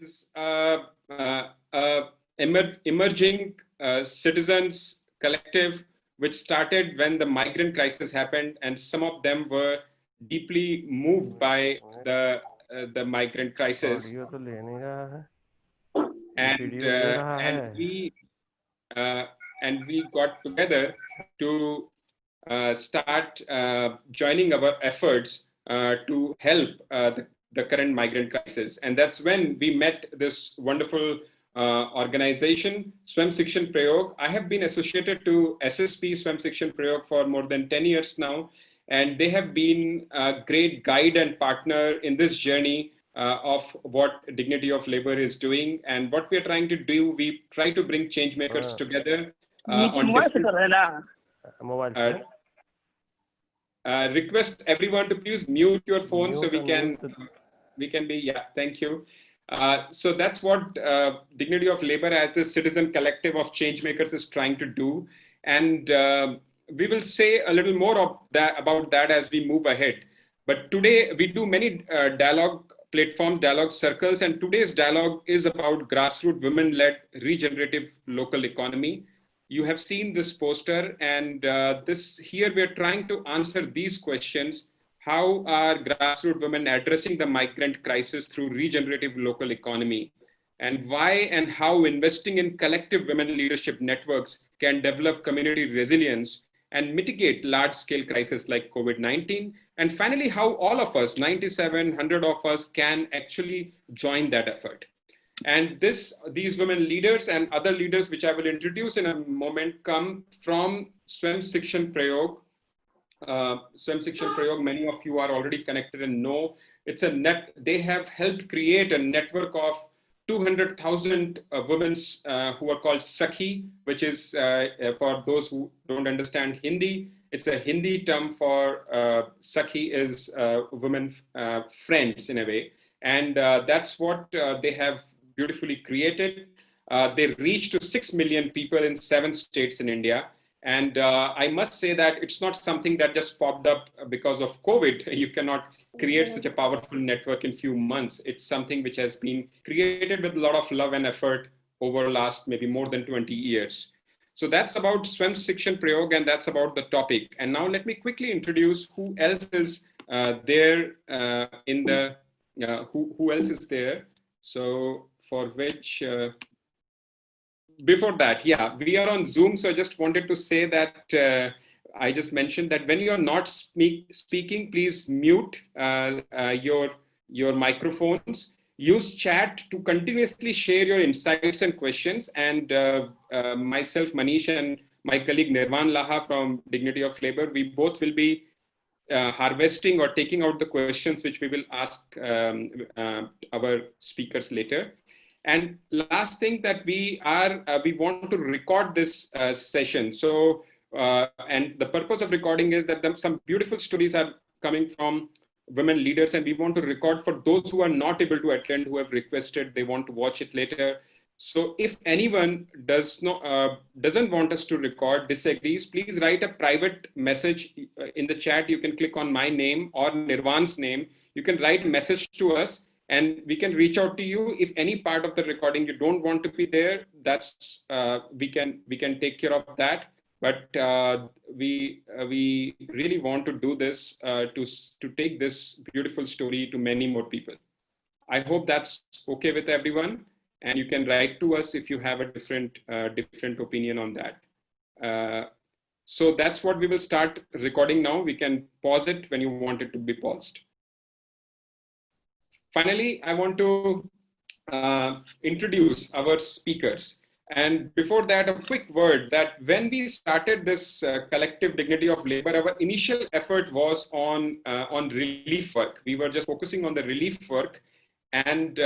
is emerging citizens collective, which started when the migrant crisis happened, and some of them were deeply moved by the migrant crisis, audio तो लेने का है, ये and video ले रहा है। and uh, we got together to start joining our efforts to help the current migrant crisis. And that's when we met this wonderful organization, Swam Shikshan Prayog. I have been associated to SSP Swam Shikshan Prayog for more than 10 years now, and they have been a great guide and partner in this journey of what Dignity of Labor is doing. And what we're trying to do, we try to bring change makers together on different... mobile Uh, से request everyone to please mute your phone so mute we can be, yeah, thank you. So that's what Dignity of Labor as the citizen collective of change makers is trying to do. And we will say a little more of that about that as we move ahead. But today we do many dialogue platforms, dialogue circles, and today's dialogue is about grassroots women-led regenerative local economy. You have seen this poster, and this here we are trying to answer these questions. How are grassroots women addressing the migrant crisis through regenerative local economy? And why and how investing in collective women leadership networks can develop community resilience and mitigate large-scale crises like COVID-19. And finally, how all of us, 9,700 of us, can actually join that effort. And these women leaders and other leaders, which I will introduce in a moment, come from Swam Shikshan Prayog. Swam Shikshan Prayog, many of you are already connected and know. It's a net, they have helped create a network of 200,000 women who are called Sakhi, which is, for those who don't understand Hindi, it's a Hindi term for Sakhi is women friends in a way. And that's what they have beautifully created. They reach to 6 million people in 7 states in India. And I must say that it's not something that just popped up because of COVID. You cannot create such a powerful network in few months. It's something which has been created with a lot of love and effort over last maybe more than 20 years. So that's about Swam Shikshan Prayog, and that's about the topic. And now let me quickly introduce who else is there in the, who else is there. So for which, before that, yeah, we are on Zoom. So I just wanted to say that I just mentioned that when you're not speaking, please mute your microphones. Use chat to continuously share your insights and questions. And myself, Manish, and my colleague Nirvan Laha from Dignity of Labor, we both will be harvesting or taking out the questions which we will ask our speakers later. And last thing that we want to record this session. So, and the purpose of recording is that some beautiful stories are coming from women leaders, and we want to record for those who are not able to attend, who have requested, they want to watch it later. So if anyone doesn't want us to record, disagrees, please write a private message in the chat. You can click on my name or Nirvan's name. You can write a message to us, and we can reach out to you. If any part of the recording you don't want to be there, that's we can take care of that. But we really want to do this to take this beautiful story to many more people. I hope that's okay with everyone, and you can write to us if you have a different opinion on that. So that's what we will start recording now. We can pause it when you want it to be paused. Finally, I want to introduce our speakers. And before that, a quick word that when we started this collective Dignity of Labor, our initial effort was on relief work. We were just focusing on the relief work. And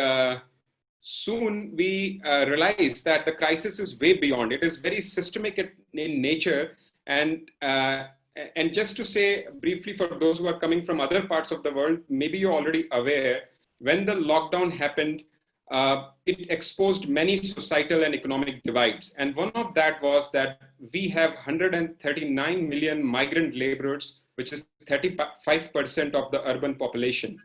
soon we realized that the crisis is way beyond. It is very systemic in nature. And just to say briefly for those who are coming from other parts of the world, maybe you're already aware, when the lockdown happened, it exposed many societal and economic divides. And one of that was that we have 139 million migrant laborers, which is 35% of the urban population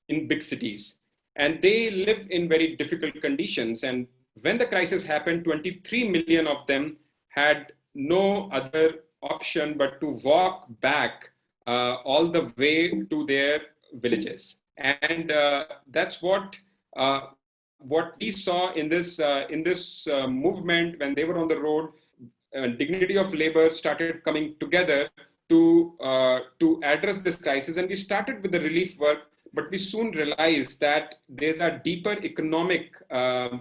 in big cities. and they live in very difficult conditions. And when the crisis happened, 23 million of them had no other option but to walk back all the way to their villages. And that's what we saw in this movement when they were on the road. Dignity of labor started coming together to address this crisis, and we started with the relief work. But we soon realized that there are deeper economic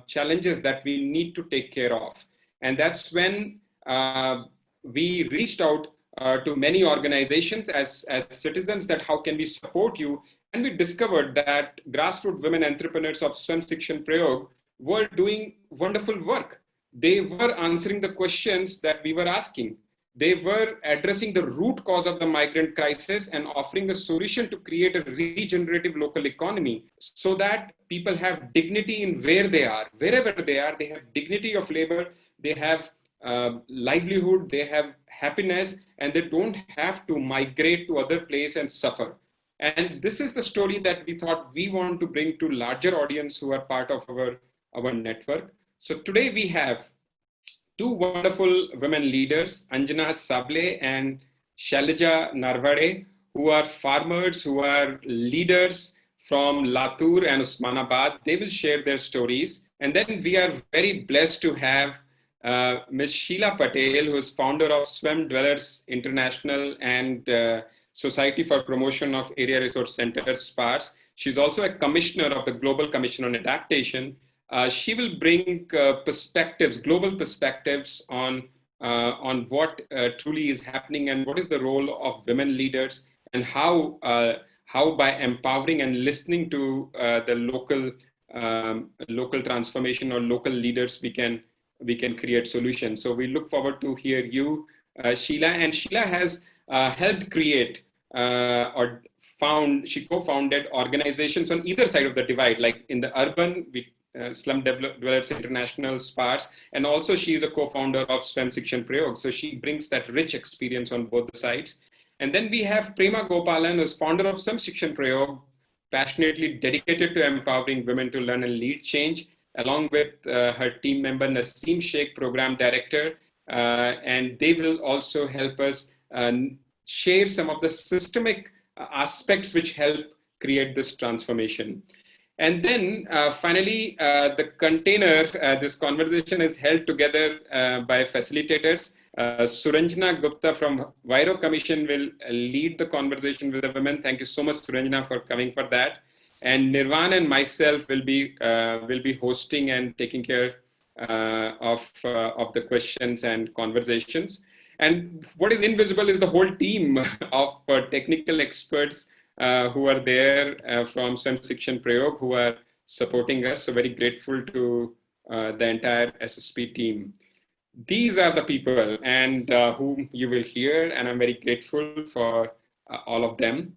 challenges that we need to take care of, and that's when we reached out to many organizations as citizens, that how can we support you. And we discovered that grassroots women entrepreneurs of Swam Shikshan Prayog were doing wonderful work. They were answering the questions that we were asking. They were addressing the root cause of the migrant crisis and offering a solution to create a regenerative local economy, so that people have dignity in where they are. Wherever they are, they have dignity of labor, they have livelihood, they have happiness, and they don't have to migrate to other place and suffer. And this is the story that we thought we want to bring to larger audience who are part of our network. So today we have two wonderful women leaders, Anjana Sable and Shailaja Narvade, who are farmers, who are leaders from Latur and Osmanabad. They will share their stories. And then we are very blessed to have Ms. Sheila Patel, who is founder of Swam Dwellers International and Society for Promotion of Area Resource Centers, SPARS. She's also a commissioner of the Global Commission on Adaptation. She will bring perspectives, global perspectives on what truly is happening and what is the role of women leaders, and how by empowering and listening to the local transformation or local leaders, we can create solutions. So we look forward to hear you, Sheila. And Sheila has helped create she co-founded organizations on either side of the divide, like in the urban, Slum Dwellers International, SPARS, and also she is a co-founder of Swam Shikshan Prayog. So she brings that rich experience on both the sides. And then we have Prema Gopalan, who is founder of Swam Shikshan Prayog, passionately dedicated to empowering women to learn and lead change, along with her team member Naseem Sheikh, program director, and they will also help us share some of the systemic aspects which help create this transformation. And then finally, the container, this conversation is held together by facilitators. Suranjana Gupta from Vairo Commission will lead the conversation with the women. Thank you so much, Suranjana, for coming for that. And Nirvan and myself will be hosting and taking care of the questions and conversations. And what is invisible is the whole team of technical experts who are there from Swam Shikshan Prayog, who are supporting us. So very grateful to the entire SSP team. These are the people and whom you will hear, and I'm very grateful for all of them.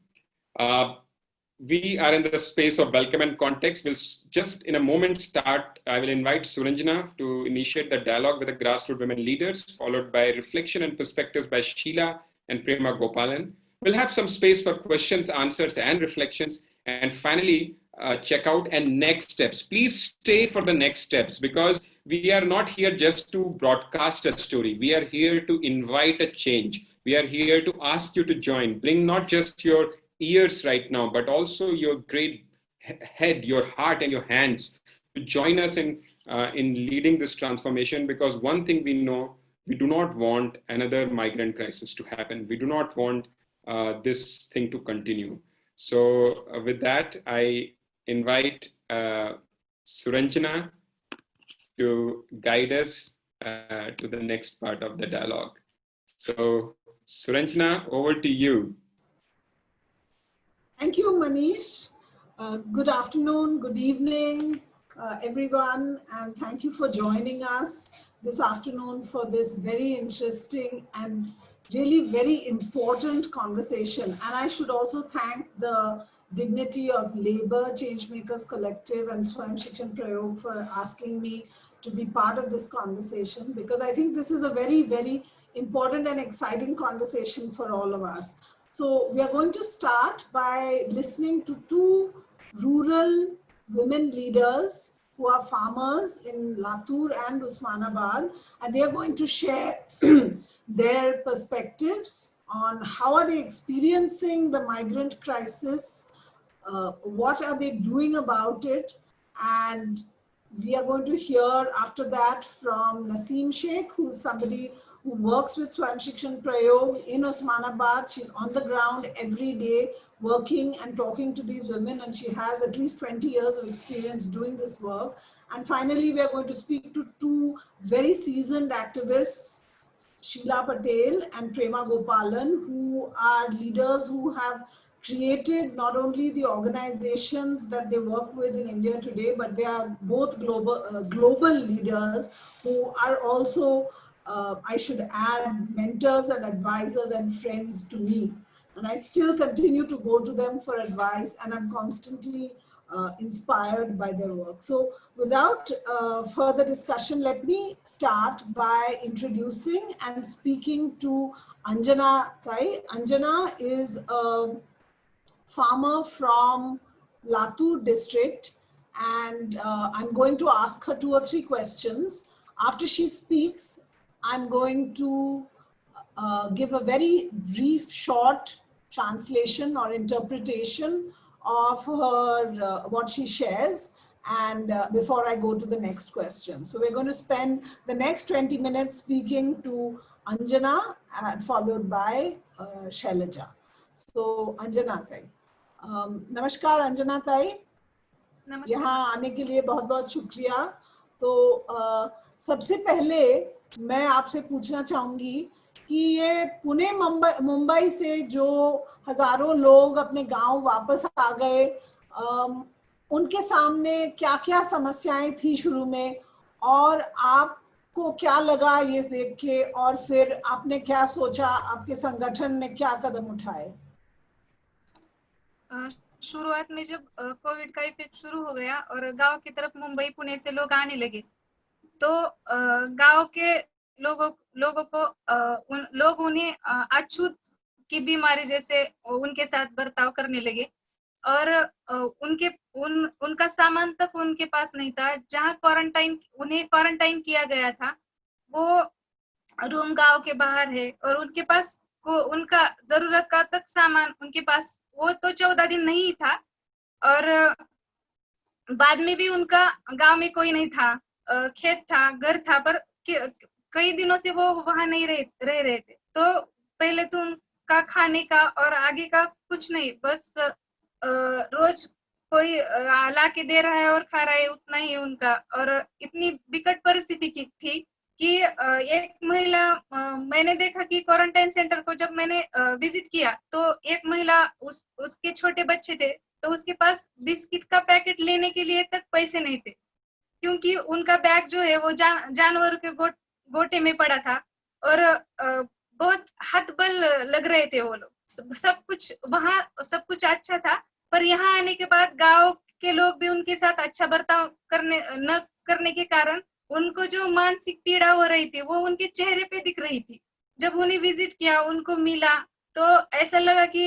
We are in the space of welcome and context. We'll just in a moment start. I will invite Suranjana to initiate the dialogue with the grassroots women leaders, followed by reflection and perspectives by Sheila and Prema Gopalan. We'll have some space for questions, answers, and reflections. And finally, checkout and next steps. Please stay for the next steps, because we are not here just to broadcast a story. We are here to invite a change. We are here to ask you to join. Bring not just your ears right now, but also your great head, your heart, and your hands to join us in leading this transformation. Because one thing we know, we do not want another migrant crisis to happen. We do not want this thing to continue. So with that, I invite Suranjana to guide us to the next part of the dialogue. So Suranjana, over to you. Thank you, Manish. Good afternoon, good evening, everyone, and thank you for joining us this afternoon for this very interesting and really very important conversation. And I should also thank the Dignity of Labor Changemakers Collective and Swam Shikshan Prayog for asking me to be part of this conversation, because I think this is a very, very important and exciting conversation for all of us. So we are going to start by listening to two rural women leaders who are farmers in Latur and Usmanabad, and they are going to share their perspectives on how are they experiencing the migrant crisis, what are they doing about it, and we are going to hear after that from Naseem Sheikh, who's somebody who works with Swayam Shikshan Prayog in Osmanabad. She's on the ground every day working and talking to these women, and she has at least 20 years of experience doing this work. And finally, we are going to speak to two very seasoned activists, Sheila Patel and Prema Gopalan, who are leaders who have created not only the organizations that they work with in India today, but they are both global leaders who are also, I should add, mentors and advisors and friends to me. And I still continue to go to them for advice, and I'm constantly inspired by their work. So without further discussion, let me start by introducing and speaking to Anjana Tai. Anjana is a farmer from Latur district, and I'm going to ask her 2 or 3 questions. After she speaks, I'm going to give a very brief, short translation or interpretation of her, what she shares, and before I go to the next question. So we're going to spend the next 20 minutes speaking to Anjana, followed by Shailaja. So Anjana Tai. नमस्कार अंजना ताई, यहाँ आने के लिए बहुत बहुत शुक्रिया। तो सबसे पहले मैं आपसे पूछना चाहूंगी कि ये पुणे मुंबई से जो हजारों लोग अपने गांव वापस आ गए, उनके सामने क्या क्या समस्याएं थी शुरू में, और आपको क्या लगा ये देख के, और फिर आपने क्या सोचा, आपके संगठन ने क्या कदम उठाए? शुरुआत में जब कोविड का इफेक्ट शुरू हो गया और गांव की तरफ मुंबई पुणे से लोग आने लगे, तो गांव के लोगों को लोग उन्हें अछूत की बीमारी जैसे उनके साथ बर्ताव करने लगे, और उनका सामान तक उनके पास नहीं था। जहां उन्हें क्वारंटाइन किया गया था, वो रूम गांव के बाहर है, और उनके पास उनका जरूरत का तक सामान उनके पास, वो तो 14 दिन नहीं था, और बाद में भी उनका गांव में कोई नहीं था, खेत था, घर था, पर कई दिनों से वो वहां नहीं रह रहे थे। तो पहले तो उनका खाने का और आगे का कुछ नहीं, बस रोज कोई ला के दे रहा है और खा रहा है, उतना ही उनका। और इतनी विकट परिस्थिति थी कि एक महिला, मैंने देखा कि क्वारंटाइन सेंटर को जब मैंने विजिट किया, तो एक महिला, उसके छोटे बच्चे थे, तो उसके पास बिस्किट का पैकेट लेने के लिए तक पैसे नहीं थे, क्योंकि उनका बैग जो है वो जानवर के गोटे में पड़ा था, और बहुत हतबल लग रहे थे वो लोग। सब कुछ वहाँ सब कुछ अच्छा था, पर यहाँ आने के बाद गांव के लोग भी उनके साथ अच्छा बर्ताव न करने के कारण उनको जो मानसिक पीड़ा हो रही थी, वो उनके चेहरे पे दिख रही थी। जब उन्हें विजिट किया, उनको मिला, तो ऐसा लगा कि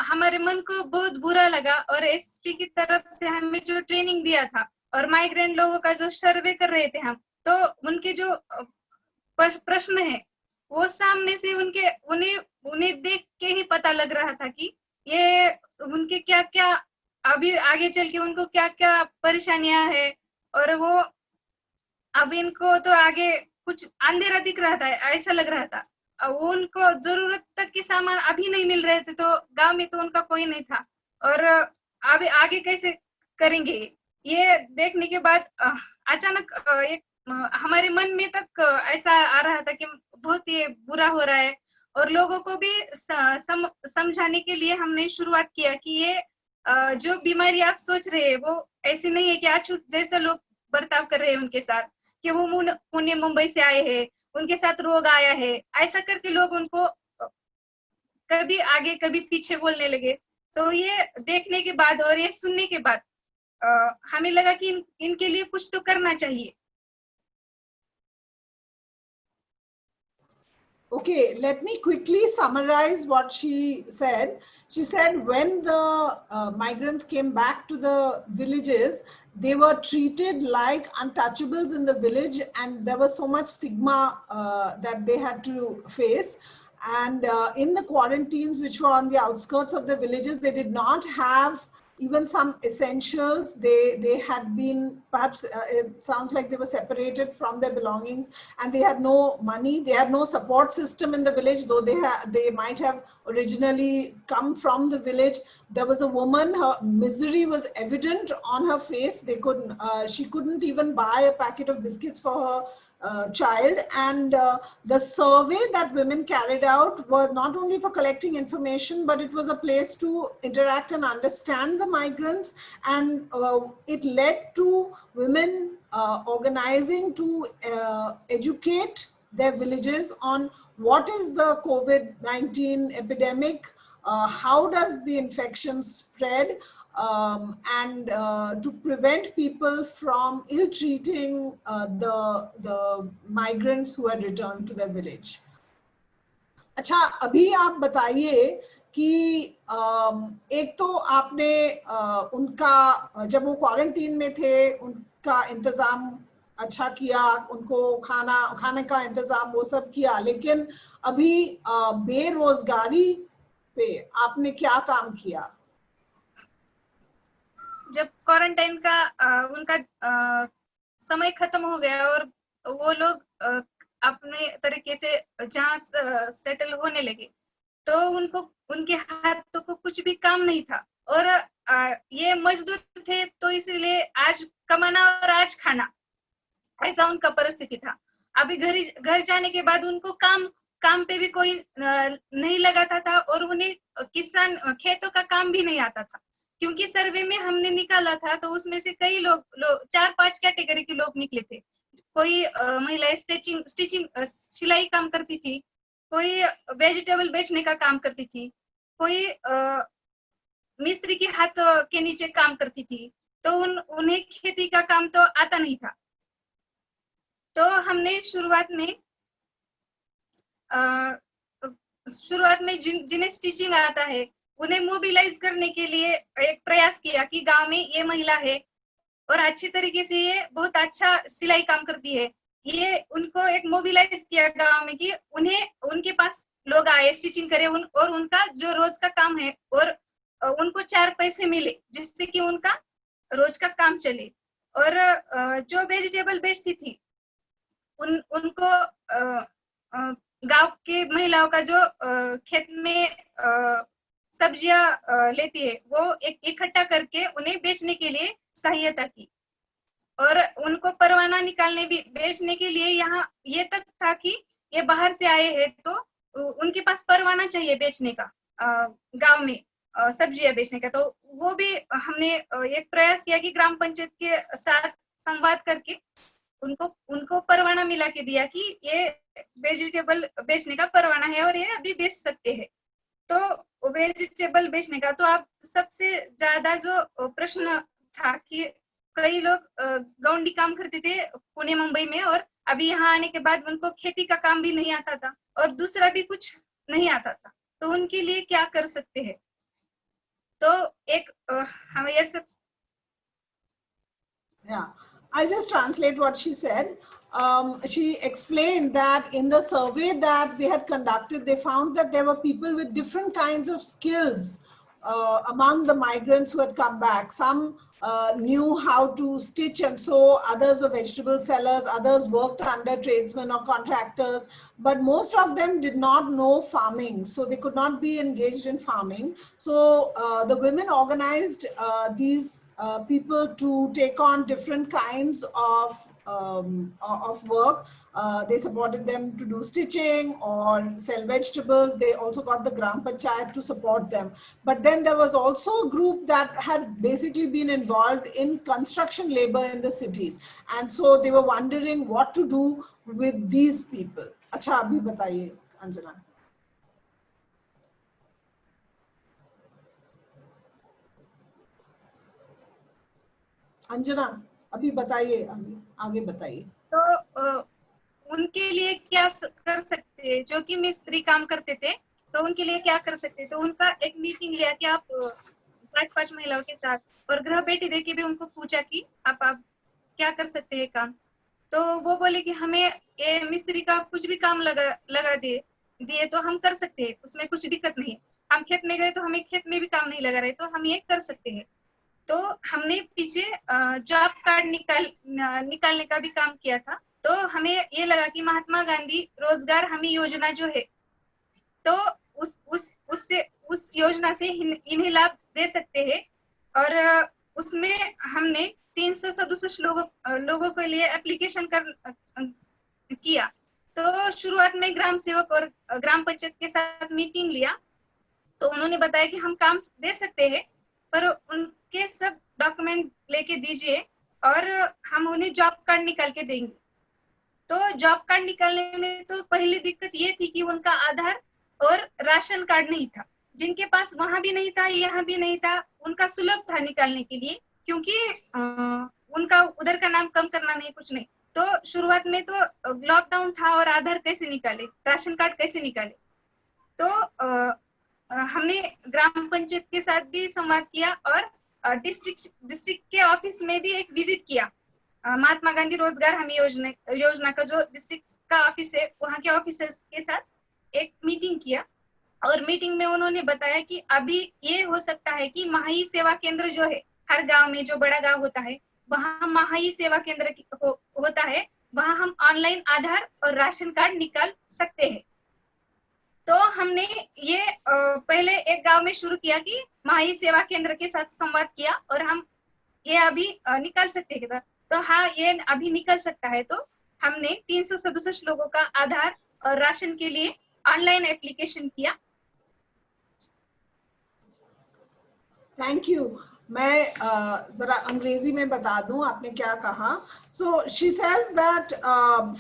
हमारे मन को बहुत बुरा लगा। और एसपी की तरफ से हमें जो ट्रेनिंग दिया था और माइग्रेंट लोगों का जो सर्वे कर रहे थे हम, तो उनके जो प्रश्न है वो सामने से उन्हें देख के ही पता लग रहा था कि ये उनके क्या क्या अभी आगे चल के उनको क्या क्या परेशानियां है, और वो अब इनको तो आगे कुछ अंधेरा दिख रहा था, ऐसा लग रहा था। उनको जरूरत तक के सामान अभी नहीं मिल रहे थे, तो गांव में तो उनका कोई नहीं था, और अभी आगे कैसे करेंगे। ये देखने के बाद अचानक एक हमारे मन में तक ऐसा आ रहा था कि बहुत ये बुरा हो रहा है, और लोगों को भी समझाने के लिए हमने शुरुआत किया कि ये जो बीमारी आप सोच रहे हैं वो ऐसी नहीं है कि अछूत जैसा लोग बर्ताव कर रहे हैं उनके साथ, कि वो पुणे मुंबई से आए हैं, उनके साथ रोग आया है, ऐसा करके लोग उनको कभी आगे कभी पीछे बोलने लगे। तो ये देखने के बाद और ये सुनने के बाद हमें लगा कि इनके लिए कुछ तो करना चाहिए। Okay, let me quickly summarize what she said. She said when the migrants came back to the villages, they were treated like untouchables in the village, and there was so much stigma that they had to face. And in the quarantines, which were on the outskirts of the villages, they did not have even some essentials. They had been, perhaps it sounds like they were separated from their belongings, and they had no money. They had no support system in the village, though they might have originally come from the village. There was a woman, her misery was evident on her face. She couldn't even buy a packet of biscuits for her child. And the survey that women carried out was not only for collecting information, but it was a place to interact and understand the migrants. And it led to women organizing to educate their villages on what is the COVID-19 epidemic, how does the infection spread, and to prevent people from ill-treating the migrants who had returned to their village. अच्छा, अभी आप बताइए कि एक तो आपने उनका, जब वो क्वारंटीन में थे, उनका इंतजाम अच्छा किया, उनको खाने का इंतजाम वो सब किया, लेकिन अभी बेरोजगारी पे आपने क्या काम किया? जब क्वारंटाइन का उनका समय खत्म हो गया और वो लोग अपने तरीके से जहाँ सेटल होने लगे, तो उनके हाथों को कुछ भी काम नहीं था, और ये मजदूर थे, तो इसलिए आज कमाना और आज खाना, ऐसा उनका परिस्थिति था। अभी घर जाने के बाद उनको काम पे भी कोई नहीं लगाता था, और उन्हें खेतों का काम भी नहीं आता था, क्योंकि सर्वे में हमने निकाला था तो उसमें से कई लोग 4-5 कैटेगरी के लोग निकले थे। कोई महिलाएं स्टिचिंग सिलाई काम करती थी, कोई वेजिटेबल बेचने का काम करती थी, कोई मिस्त्री के हाथ के नीचे काम करती थी, तो उन्हें खेती का काम तो आता नहीं था। तो हमने शुरुआत में जिन्हें स्टिचिंग आता है उन्हें मोबिलाइज करने के लिए एक प्रयास किया कि गांव में ये महिला है और अच्छी तरीके से ये बहुत अच्छा सिलाई काम करती है। ये उनको एक मोबिलाइज किया गांव में कि उनके पास लोग आए, स्टिचिंग करे, और उनका जो रोज का काम है और उनको 4 पैसे मिले, जिससे कि उनका रोज का काम चले। और जो वेजिटेबल बेचती थी उनको गांव के महिलाओं का जो खेत में सब्जियां लेती है वो इकट्ठा करके उन्हें बेचने के लिए सहायता की, और उनको परवाना निकालने भी बेचने के लिए यहाँ ये तक था कि ये बाहर से आए हैं तो उनके पास परवाना चाहिए बेचने का, गांव में सब्जियां बेचने का। तो वो भी हमने एक प्रयास किया कि ग्राम पंचायत के साथ संवाद करके उनको परवाना मिला के दिया कि ये वेजिटेबल बेचने का परवाना है और ये अभी बेच सकते हैं। तो वेजिटेबल बेचने का तो आप सबसे ज्यादा जो प्रश्न था कि कई लोग गौंडी काम करते थे पुणे मुंबई में, और अभी यहाँ आने के बाद उनको खेती का काम भी नहीं आता था और दूसरा भी कुछ नहीं आता था, तो उनके लिए क्या कर सकते हैं। तो एक हमें ये सब I'll just translate what she said. She explained that in the survey that they had conducted, they found that there were people with different kinds of skills among the migrants who had come back. Some knew how to stitch and sew, others were vegetable sellers, others worked under tradesmen or contractors, but most of them did not know farming, so they could not be engaged in farming. So the women organized these people to take on different kinds of work. They supported them to do stitching or sell vegetables. They also got the Gram Panchayat to support them. But then there was also a group that had basically been involved in construction labor in the cities. And so they were wondering what to do with these people. अच्छा, अभी बताइए अंजना। अंजना, अभी बताइए, आगे बताइए। तो उनके लिए क्या कर सकते हैं, जो कि मिस्त्री काम करते थे तो उनके लिए क्या कर सकते हैं। तो उनका एक मीटिंग लिया कि आप 5 महिलाओं के साथ, और गृह बेटी दे के भी उनको पूछा कि आप क्या कर सकते हैं काम। तो वो बोले कि हमें ये मिस्त्री का कुछ भी काम लगा दिए तो हम कर सकते हैं, उसमें कुछ दिक्कत नहीं है। हम खेत में गए तो हमें खेत में भी काम नहीं लगा रहे तो हम ये कर सकते हैं। तो हमने पीछे जॉब कार्ड निकालने का भी काम किया था। तो हमें ये लगा कि महात्मा गांधी रोजगार हमी योजना जो है, तो उस योजना से इन्हें लाभ दे सकते हैं। और उसमें हमने 367 लोगों के लिए एप्लीकेशन किया। तो शुरुआत में ग्राम सेवक और ग्राम पंचायत के साथ मीटिंग लिया, तो उन्होंने बताया कि हम काम दे सकते हैं पर उनके सब डॉक्यूमेंट लेके दीजिए और हम उन्हें जॉब कार्ड निकाल के देंगे। तो जॉब कार्ड निकालने में तो पहली दिक्कत ये थी कि उनका आधार और राशन कार्ड नहीं था, जिनके पास वहां भी नहीं था यहाँ भी नहीं था। उनका सुलभ था निकालने के लिए, क्योंकि उनका उधर का नाम कम करना नहीं, कुछ नहीं। तो शुरुआत में तो लॉकडाउन था और आधार कैसे निकाले, राशन कार्ड कैसे निकाले। तो हमने ग्राम पंचायत के साथ भी संवाद किया और डिस्ट्रिक्ट के ऑफिस में भी एक विजिट किया। महात्मा गांधी रोजगार हमी योजना का जो डिस्ट्रिक्ट का ऑफिस है, वहाँ के ऑफिसर्स के साथ एक मीटिंग किया। और मीटिंग में उन्होंने बताया कि अभी ये हो सकता है कि महाई सेवा केंद्र जो है, हर गांव में जो बड़ा गांव होता है वहाँ महाई सेवा केंद्र होता है, वहाँ हम ऑनलाइन आधार और राशन कार्ड निकाल सकते हैं। तो हमने ये पहले एक गांव में शुरू किया कि महाई सेवा केंद्र के साथ संवाद किया और हम ये अभी निकाल सकते हैं। तो हाँ, ये अभी निकल सकता है। तो हमने 367 लोगों का आधार और राशन के लिए ऑनलाइन एप्लीकेशन किया। Thank you. मैं जरा अंग्रेजी में बता दूं आपने क्या कहा। So she says that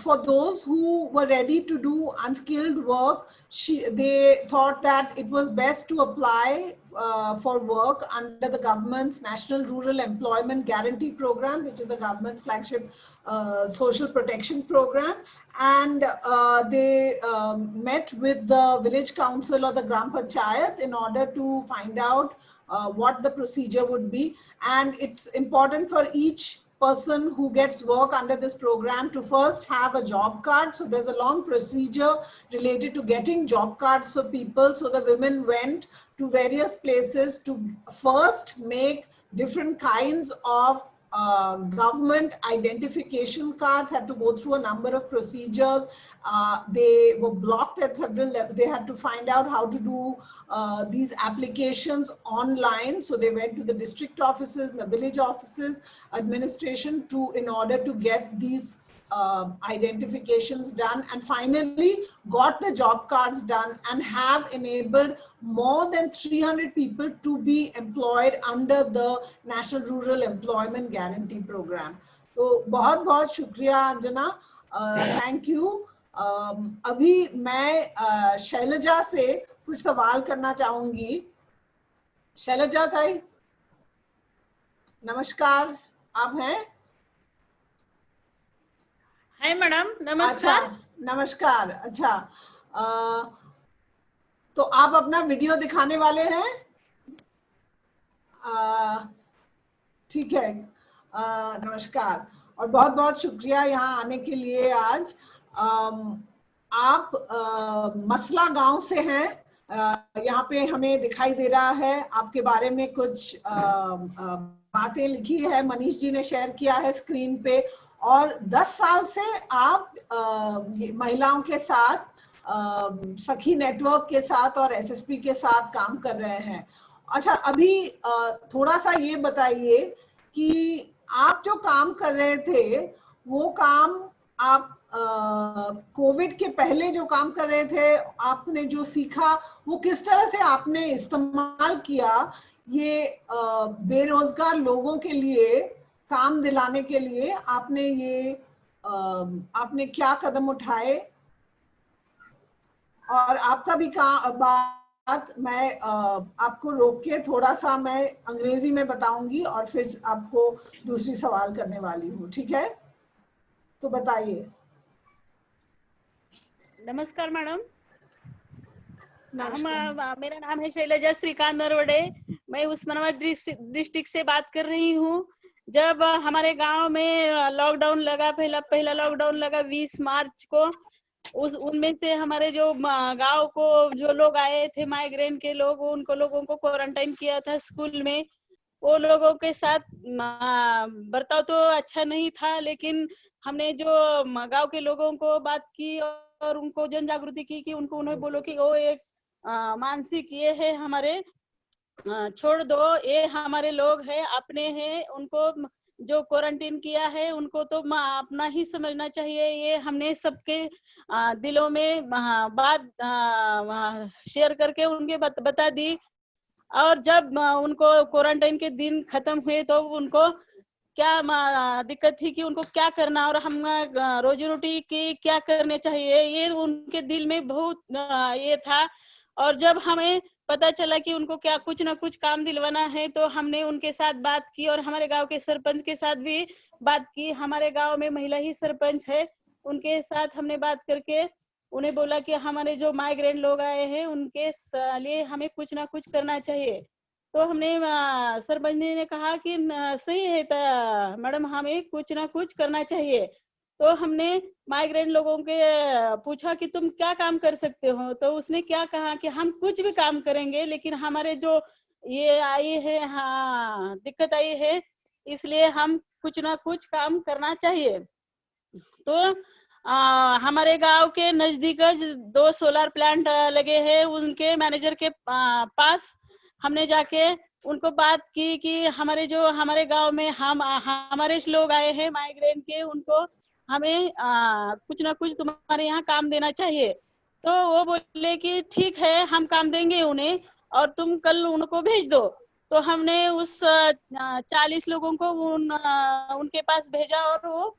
for those who were ready to do unskilled work, they thought that it was best to apply for work under the government's National Rural Employment Guarantee Program, which is the government's flagship social protection program. And they met with the village council or the Gram Panchayat in order to find out what the procedure would be. And it's important for each person who gets work under this program to first have a job card. So there's a long procedure related to getting job cards for people. So the women went to various places to first make different kinds of government identification cards, had to go through a number of procedures. They were blocked at several levels. They had to find out how to do these applications online. So they went to the district offices, the village offices, administration in order to get these identifications done, and finally got the job cards done and have enabled more than 300 people to be employed under the National Rural Employment Guarantee Program. तो बहुत बहुत शुक्रिया Anjana, thank you. अभी मैं शैलजा से कुछ सवाल करना चाहूंगी। शैलजा भाई नमस्कार, आप हैं? हाय मैडम, नमस्कार। अच्छा, नमस्कार। अच्छा, तो आप अपना वीडियो दिखाने वाले हैं? ठीक है, नमस्कार और बहुत बहुत शुक्रिया यहाँ आने के लिए आज। आप मसला गांव से हैं, यहाँ पे हमें दिखाई दे रहा है, आपके बारे में कुछ बातें लिखी है, मनीष जी ने शेयर किया है स्क्रीन पे। और 10 साल से आप महिलाओं के साथ, सखी नेटवर्क के साथ और एसएसपी के साथ काम कर रहे हैं। अच्छा, अभी थोड़ा सा ये बताइए कि आप जो काम कर रहे थे वो काम आप कोविड के पहले जो काम कर रहे थे, आपने जो सीखा वो किस तरह से आपने इस्तेमाल किया ये बेरोजगार लोगों के लिए काम दिलाने के लिए? आपने क्या कदम उठाए? और आपका भी बात मैं आपको रोक के थोड़ा सा मैं अंग्रेजी में बताऊंगी और फिर आपको दूसरी सवाल करने वाली हूँ, ठीक है? तो बताइए। नमस्कार मैडम। नमस्कार। मेरा नाम है शैलजा श्रीकांत नरवड़े। मैं उस्मानाबाद डिस्ट्रिक्ट से बात कर रही हूँ। जब हमारे गांव में लॉकडाउन लगा, पहला लॉकडाउन लगा 20 मार्च को, उनमें से हमारे जो गांव को जो लोग आए थे माइग्रेन के लोग, उनको लोगों को क्वारंटाइन किया था स्कूल में। वो लोगों के साथ बर्ताव तो अच्छा नहीं था, लेकिन हमने जो गांव के लोगों को बात की और उनको जन जागृति की कि उन्हें बोलो कि वो एक मानसिक ये है हमारे, छोड़ दो, ये हमारे लोग हैं, अपने हैं, उनको जो क्वारंटीन किया है उनको तो अपना ही समझना चाहिए। ये हमने सबके दिलों में बात शेयर करके उनके बता दी। और जब उनको क्वारंटाइन के दिन खत्म हुए तो उनको क्या दिक्कत थी कि उनको क्या करना और हम रोजी रोटी की क्या करने चाहिए, ये उनके दिल में बहुत ये था। और जब हमें पता चला कि उनको क्या कुछ ना कुछ काम दिलवाना है, तो हमने उनके साथ बात की और हमारे गांव के सरपंच के साथ भी बात की। हमारे गांव में महिला ही सरपंच है, उनके साथ हमने बात करके उन्हें बोला कि हमारे जो माइग्रेंट लोग आए हैं उनके लिए हमें कुछ ना कुछ करना चाहिए। तो हमने सरपंच ने कहा कि सही है मैडम, हमें कुछ ना कुछ करना चाहिए। तो हमने माइग्रेंट लोगों के पूछा कि तुम क्या काम कर सकते हो, तो उसने क्या कहा कि हम कुछ भी काम करेंगे, लेकिन हमारे जो ये आई है दिक्कत आई है, इसलिए हम कुछ ना कुछ काम करना चाहिए। तो हमारे गांव के नजदीक 2 सोलर प्लांट लगे हैं। उनके मैनेजर के पास हमने जाके उनको बात की कि हमारे गांव में हमारे लोग आए हैं माइग्रेंट के, उनको हमें कुछ ना कुछ तुम्हारे यहाँ काम देना चाहिए। तो वो बोले कि ठीक है, हम काम देंगे उन्हें और तुम कल उनको भेज दो। तो हमने उस 40 लोगों को उनके पास भेजा और वो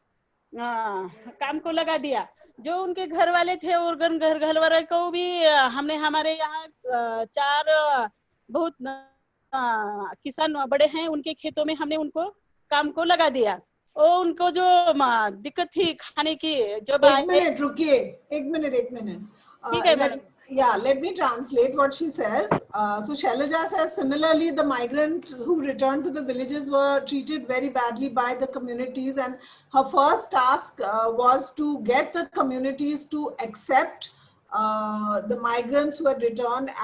काम को लगा दिया। जो उनके घर वाले थे और घर वाले को भी हमने, हमारे यहाँ 4 बहुत किसान बड़े हैं, उनके खेतों में हमने उनको काम को लगा दिया। और उनको जो दिक्कत थी खाने की, जब एक मिनट रुकिए, एक मिनट। ठीक है madam. Yeah, let me translate what she says. So Shailaja says, similarly, the migrants who returned to the villages were treated very badly by the communities, and her first task was to get the communities to accept the migrants who had returned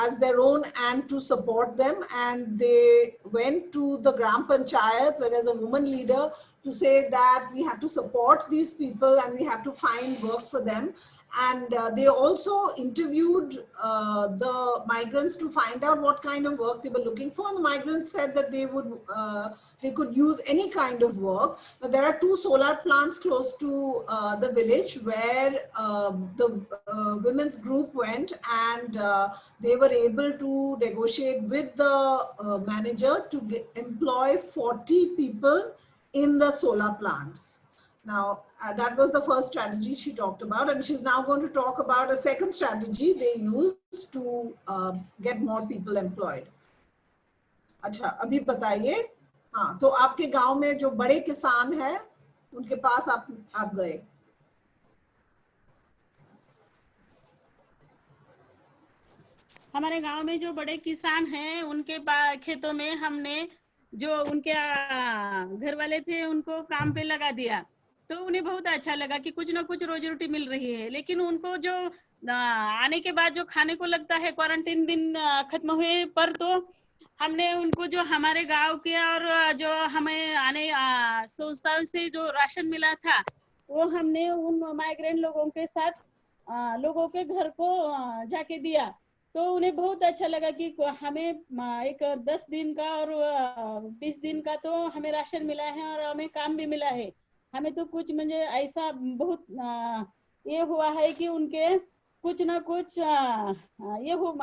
as their own and to support them. And they went to the Gram Panchayat, where there's a woman leader, to say that we have to support these people and we have to find work for them. And they also interviewed the migrants to find out what kind of work they were looking for. And the migrants said that they could use any kind of work. But there are 2 solar plants close to the village where the women's group went, and they were able to negotiate with the manager to employ 40 people in the solar plants. Now, that was the first strategy she talked about, and she's now going to talk about a second strategy they used to get more people employed. अच्छा, अभी बताइए। हाँ, तो आपके गांव में जो बड़े किसान हैं, उनके पास आप गए। हमारे गांव में जो बड़े किसान हैं, उनके खेतों में हमने जो उनके घर वाले थे उनको काम पे लगा दिया। तो उन्हें बहुत अच्छा लगा कि कुछ ना कुछ रोजी रोटी मिल रही है। लेकिन उनको जो आने के बाद जो खाने को लगता है, क्वारंटीन दिन खत्म हुए पर, तो हमने उनको जो हमारे गांव के और जो हमें आने संस्थाओं से जो राशन मिला था, वो हमने उन माइग्रेंट लोगों के साथ लोगों के घर को जाके दिया। तो उन्हें बहुत अच्छा लगा कि हमें एक 10 दिन का और 20 दिन का तो हमें राशन मिला है और हमें काम भी मिला है। हमें तो कुछ मुझे ऐसा बहुत ये हुआ है कि उनके कुछ ना कुछ ये हुआ,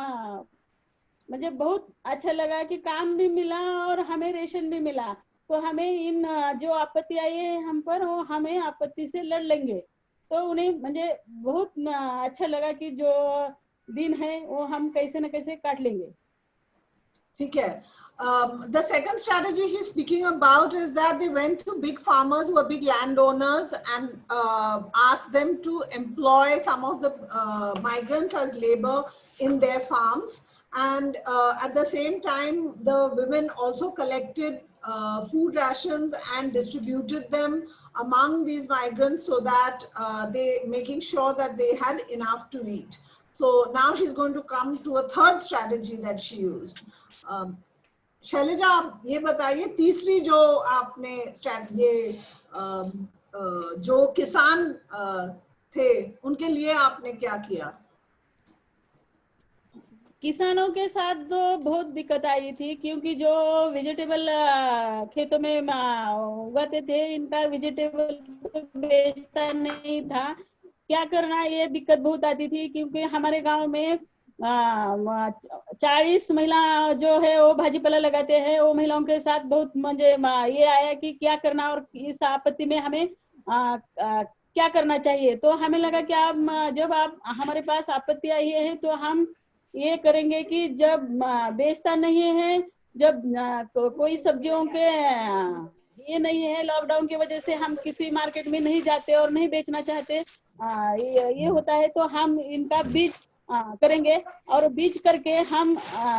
मुझे बहुत अच्छा लगा कि काम भी मिला और हमें रेशन भी मिला। तो हमें इन जो आपत्ति आई है हम पर, वो हमें आपत्ति से लड़ लेंगे। तो उन्हें मुझे बहुत अच्छा लगा कि जो दिन है वो हम कैसे न कैसे काट लेंगे। ठीक है, The second strategy she's speaking about is that they went to big farmers who are big landowners and asked them to employ some of the migrants as labor in their farms. And at the same time, the women also collected food rations and distributed them among these migrants so that making sure that they had enough to eat. So now she's going to come to a third strategy that she used. Selja, आप ये बताइए तीसरी जो आपने ये जो किसान थे उनके लिए आपने क्या किया? किसानों के साथ तो बहुत दिक्कत आई थी, क्योंकि जो वेजिटेबल खेतों में उगाते थे, इनका वेजिटेबल बेचता नहीं था। क्या करना, ये दिक्कत बहुत आती थी, क्योंकि हमारे गांव में 40 महिला जो है वो भाजीपाला लगाते हैं। वो महिलाओं के साथ बहुत मुझे ये आया कि क्या करना और इस आपत्ति में हमें क्या करना चाहिए। तो हमें लगा कि जब आप हमारे पास आपत्ति आई है तो हम ये करेंगे कि जब बेचता नहीं है, जब कोई सब्जियों के ये नहीं है, लॉकडाउन की वजह से हम किसी मार्केट में नहीं जाते और नहीं बेचना चाहते, ये होता है, तो हम इनका बीज करेंगे और बीज करके हम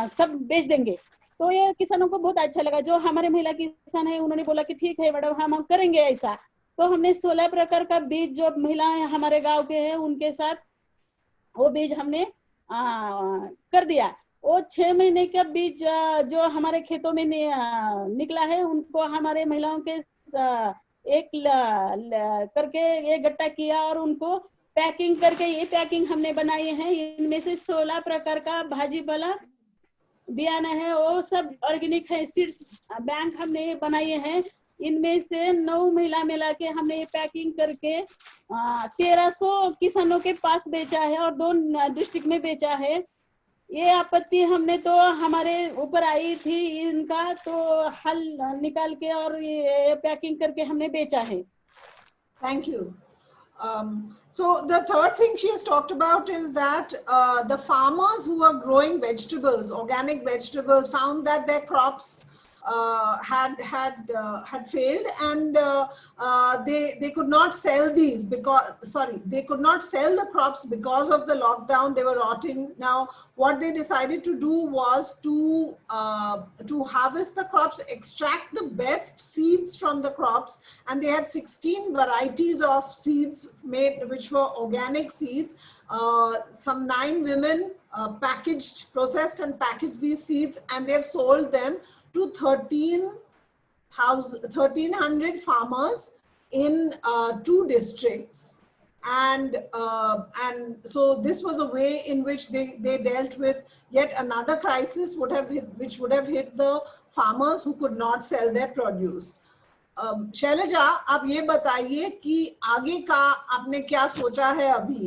सब बेच देंगे। तो ये किसानों को बहुत अच्छा लगा। जो हमारे महिला किसान है उन्होंने बोला कि ठीक है मैडम, हम करेंगे ऐसा। तो हमने 16 प्रकार का बीज जो महिलाएं हमारे गांव के हैं उनके साथ वो बीज हमने कर दिया। वो 6 महीने का बीज जो हमारे खेतों में निकला है, उनको हमारे महिलाओं के एक करके ये गट्टा किया और उनको पैकिंग करके ये पैकिंग हमने बनाई है। इनमें से 16 प्रकार का भाजीपाला बियाना है, वो सब ऑर्गेनिक है। सीड्स बैंक हमने बनाए हैं। इनमें से 9 महिला मिला के हमने ये पैकिंग करके 1300 किसानों के पास बेचा है और 2 डिस्ट्रिक्ट में बेचा है। ये आपत्ति हमने तो हमारे ऊपर आई थी, इनका तो हल निकाल के और ये पैकिंग करके हमने बेचा है। Thank you. So the third thing she has talked about is that the farmers who are growing vegetables, organic vegetables, found that their crops had failed, and they could not sell these they could not sell the crops because of the lockdown. They were rotting. Now what they decided to do was to harvest the crops, extract the best seeds from the crops, and they had 16 varieties of seeds made which were organic seeds. Some 9 women processed and packaged these seeds, and they've sold them to 1,300 farmers in 2 districts, and so this was a way in which they dealt with yet another crisis which would have hit the farmers who could not sell their produce. Selja, आप ये बताइए कि आगे का आपने क्या सोचा है अभी?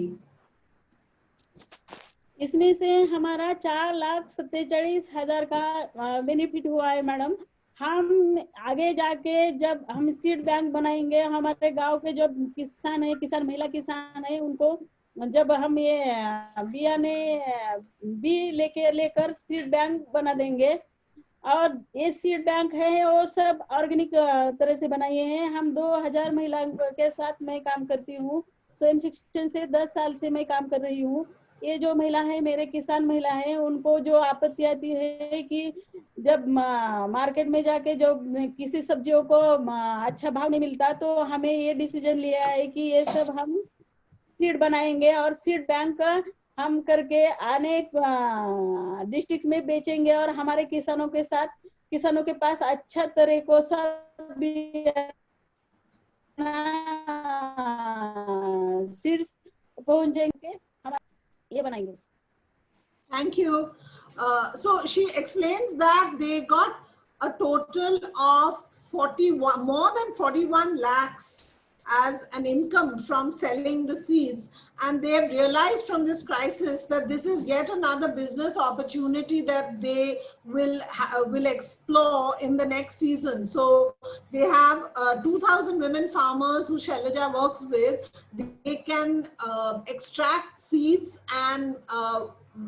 इसमें से हमारा 4,47,000 का बेनिफिट हुआ है मैडम। हम आगे जाके जब हम सीड बैंक बनाएंगे, हमारे गांव के जो किसान है, महिला किसान है, उनको जब हम ये बी लेकर सीड बैंक बना देंगे, और ये सीड बैंक है वो सब ऑर्गेनिक तरह से बनाए हैं। हम 2000 महिलाओं के साथ मैं काम करती हूँ। स्वयं शिक्षण से 10 साल से मैं काम कर रही हूँ। ये जो महिला है, मेरे किसान महिला है, उनको जो आपत्ति आती है कि जब मार्केट में जाके जो किसी सब्जियों को अच्छा भाव नहीं मिलता, तो हमें ये डिसीजन लिया है कि ये सब हम सीड बनाएंगे और सीड बैंक हम करके अनेक डिस्ट्रिक्ट में बेचेंगे और हमारे किसानों के पास अच्छा तरीकों से सीड्स पहुंचेंगे, ये बनाएंगे। Thank you. So she explains that they got a total of more than 41 lakhs as an income from selling the seeds, and they have realized from this crisis that this is yet another business opportunity that they will explore in the next season. So they have 2,000 women farmers who Shailaja works with. They can extract seeds, and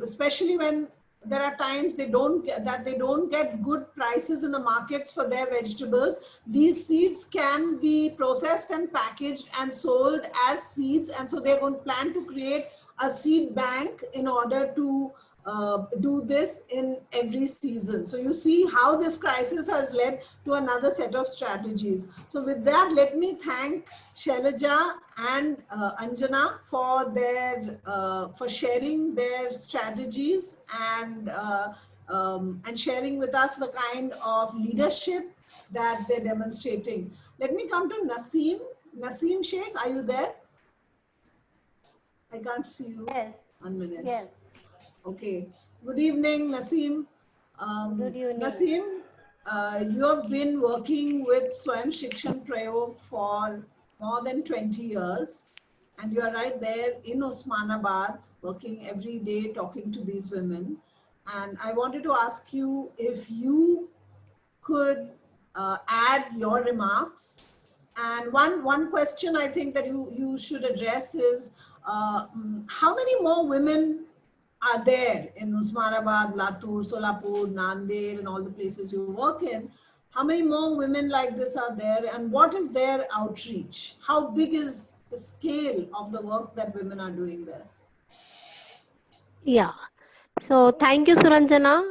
especially when there are times they don't get good prices in the markets for their vegetables. These seeds can be processed and packaged and sold as seeds, and so they're going to plan to create a seed bank in order to do this in every season. So you see how this crisis has led to another set of strategies. So with that, let me thank Shailaja and Anjana for their for sharing their strategies and sharing with us the kind of leadership that they're demonstrating. Let me come to Naseem. Naseem Sheikh, are you there? I can't see you. Yes, 1 minute. yes. Okay. Good evening, Naseem. Good evening. Naseem, you have been working with Swayam Shikshan Prayog for more than 20 years, and you are right there in Osmanabad, working every day, talking to these women. And I wanted to ask you if you could add your remarks. And one question I think that you should address is how many more women are there in Usmanabad, Latur, Solapur, Nanded, and all the places you work in? How many more women like this are there, and what is their outreach? How big is the scale of the work that women are doing there? Yeah. So thank you, Suranjana.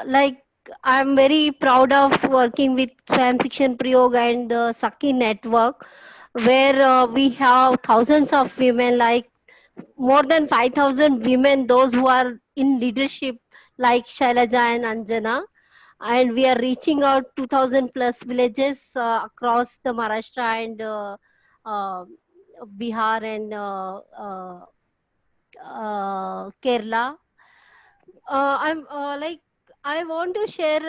Like I'm very proud of working with Swayam Shikshan Prayog and the Saki network, where we have thousands of women, like more than 5,000 women, those who are in leadership, like Shailaja and Anjana. And we are reaching out 2,000 plus villages across the Maharashtra and uh, Bihar and Kerala. I'm like I want to share,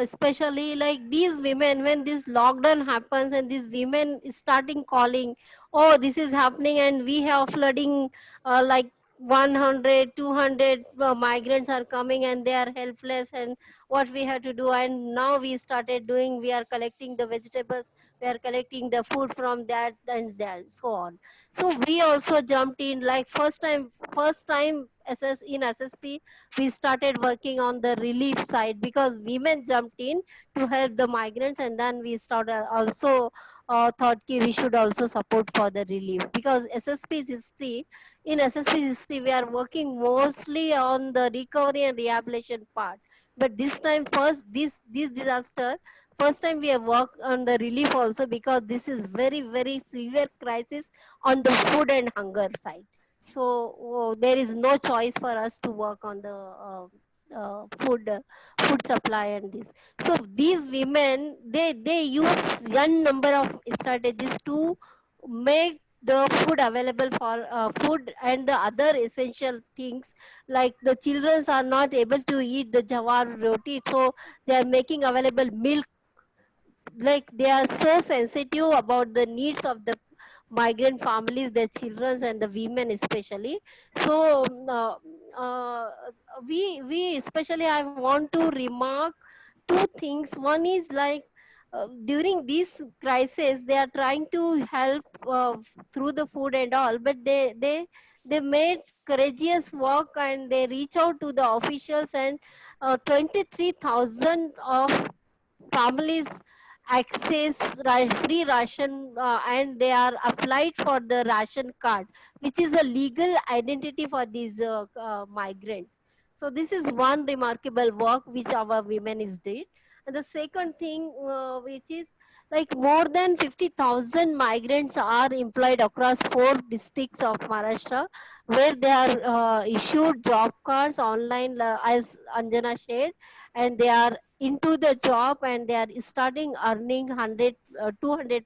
especially like these women, when this lockdown happens and these women is starting calling, oh, this is happening and we have flooding, like 100, 200 migrants are coming and they are helpless, and what we have to do. And now we started doing, we are collecting the vegetables, we are collecting the food from that and that, so on. So we also jumped in, like first time in SSP, we started working on the relief side, because women jumped in to help the migrants, and then we started also thought we should also support for the relief, because SSP history, in SSP history we are working mostly on the recovery and rehabilitation part. But this time, first this disaster, first time we have worked on the relief also, because this is very severe crisis on the food and hunger side. So there is no choice for us to work on the food supply and this. So these women, they use one number of strategies to make the food available for food and the other essential things, like the children are not able to eat the jawar roti, so they are making available milk. Like they are so sensitive about the needs of the migrant families, their children and the women especially. So uh, we especially, I want to remark two things. One is like, during this crisis they are trying to help through the food and all, but they made courageous work and they reach out to the officials, and 23,000 of families access free ration, and they are applied for the ration card, which is a legal identity for these migrants. So this is one remarkable work which our women is did. And the second thing, which is like more than 50,000 migrants are employed across 4 districts of Maharashtra, where they are issued job cards online, as Anjana shared, and they are into the job and they are starting earning 100 200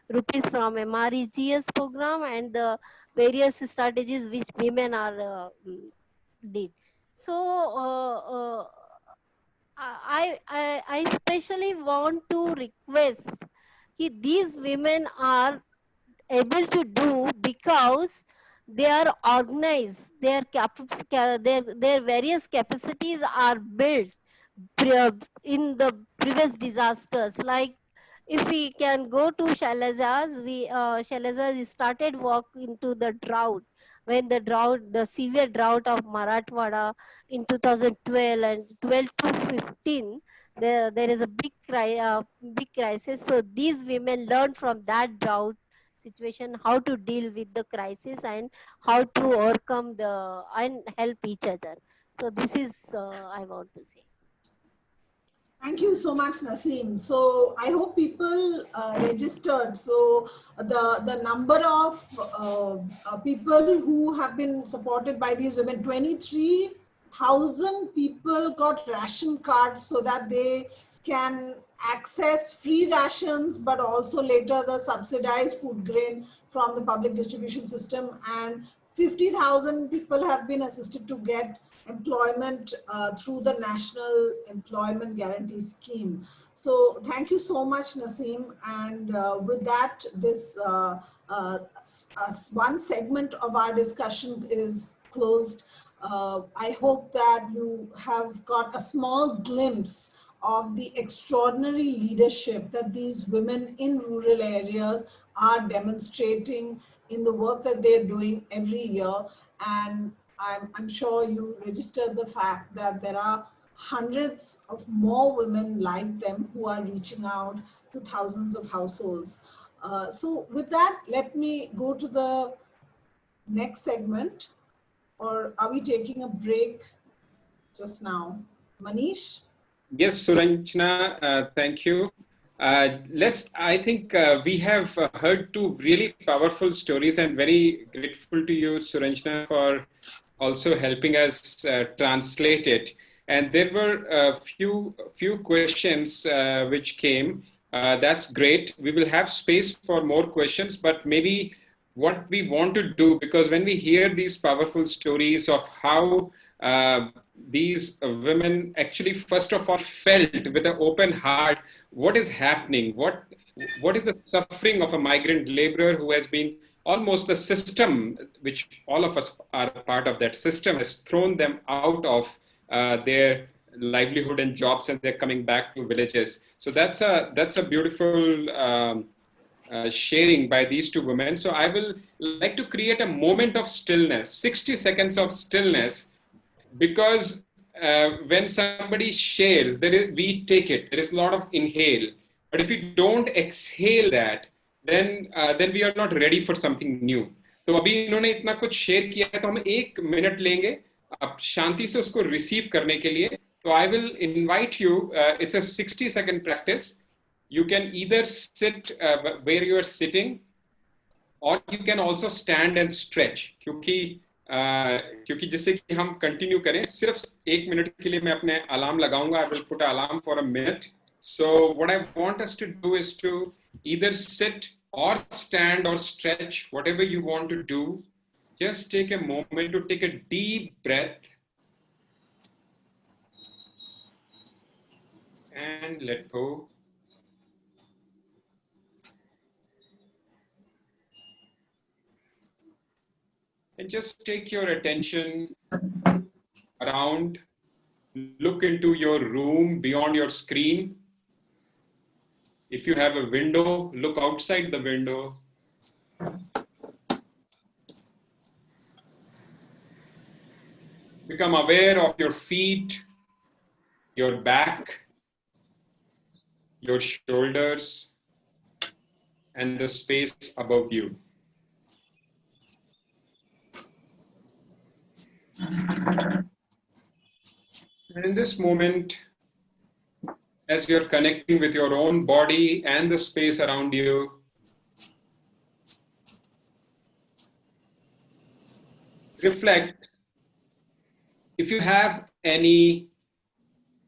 rupees from MREGS program and the various strategies which women are did. So I especially want to request these women are able to do, because they are organized, their various capacities are built in the previous disasters. Like if we can go to Shailaja's, Shailaja started walk into the drought, when the severe drought of Marathwada in 2012 and 12 to 15, there is a big crisis. So these women learned from that drought situation how to deal with the crisis and how to overcome and help each other. So this is I want to say. Thank you so much, Naseem. So I hope people registered. So the number of people who have been supported by these women, 23,000 people got ration cards so that they can access free rations, but also later the subsidized food grain from the public distribution system. And 50,000 people have been assisted to get employment through the National Employment Guarantee Scheme. So thank you so much, Naseem. And with that, this one segment of our discussion is closed. I hope that you have got a small glimpse of the extraordinary leadership that these women in rural areas are demonstrating in the work that they're doing every year. And I'm sure you registered the fact that there are hundreds of more women like them who are reaching out to thousands of households. So with that, let me go to the next segment. Or are we taking a break just now? Manish? Yes, Suranjana, thank you. I think we have heard two really powerful stories, and very grateful to you, Suranjana, for also helping us translate it. And there were a few questions which came. That's great. We will have space for more questions, but maybe what we want to do, because when we hear these powerful stories of how these women actually first of all felt with an open heart what is happening, what is the suffering of a migrant laborer who has been almost the system, which all of us are part of, that system has thrown them out of their livelihood and jobs, and they're coming back to villages. So that's a beautiful sharing by these two women. So I will like to create a moment of stillness, 60 seconds of stillness, because when somebody shares, we take it. There is a lot of inhale, but if you don't exhale that, then we are not ready for something new. तो अभी इन्होंने इतना कुछ share किया है, तो हम 1 minute लेंगे अब शांति से उसको रिसीव करने के लिए. तो I will invite you. It's a 60-second practice. You can either sit where you are sitting, or you can also stand and stretch. क्योंकि जिससे कि हम कंटिन्यू करें, सिर्फ 1 मिनट के लिए मैं अपने अलार्म लगाऊंगा. I will put an alarm for a minute. So what I want us to do is to either sit or stand or stretch, whatever you want to do. Just take a moment to take a deep breath and let go. And just take your attention around, look into your room beyond your screen. If you have a window, look outside the window. Become aware of your feet, your back, your shoulders, and the space above you. And in this moment, as you're connecting with your own body and the space around you, reflect if you have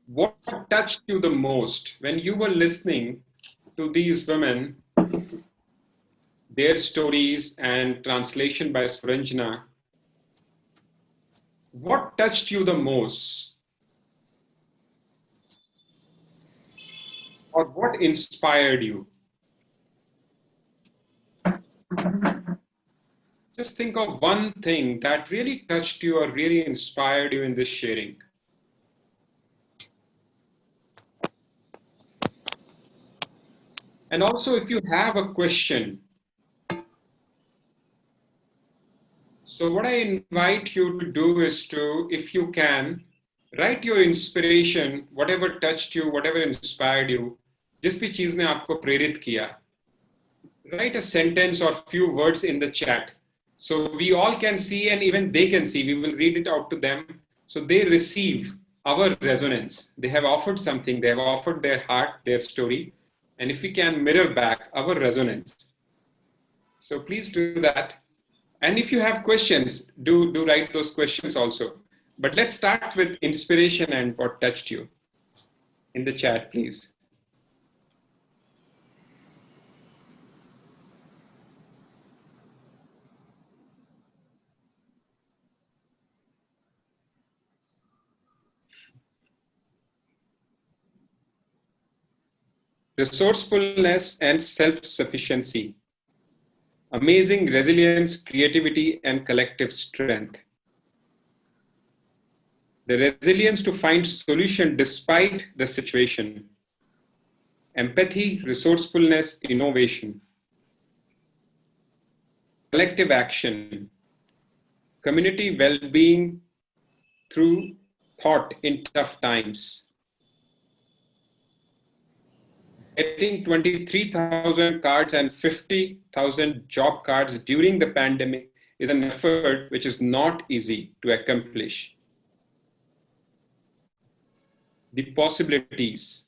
what touched you the most when you were listening to these women, their stories and translation by Suranjana. What touched you the most? Or what inspired you? Just think of one thing that really touched you or really inspired you in this sharing. And also, if you have a question, so what I invite you to do is to, if you can, write your inspiration, whatever touched you, whatever inspired you, जिस भी चीज ने आपको प्रेरित किया. Write a sentence or few words in the chat. So we all can see and even they can see. We will read it out to them. So they receive our resonance. They have offered something. They have offered their heart, their story. And if we can mirror back our resonance. So please do that. And if you have questions, do write those questions also. But let's start with inspiration and what touched you in the chat, please. Resourcefulness and self-sufficiency, amazing resilience, creativity, and collective strength. The resilience to find solution despite the situation. Empathy, resourcefulness, innovation. Collective action. Community well-being through thought in tough times. Getting 23,000 cards and 50,000 job cards during the pandemic is an effort which is not easy to accomplish. The possibilities,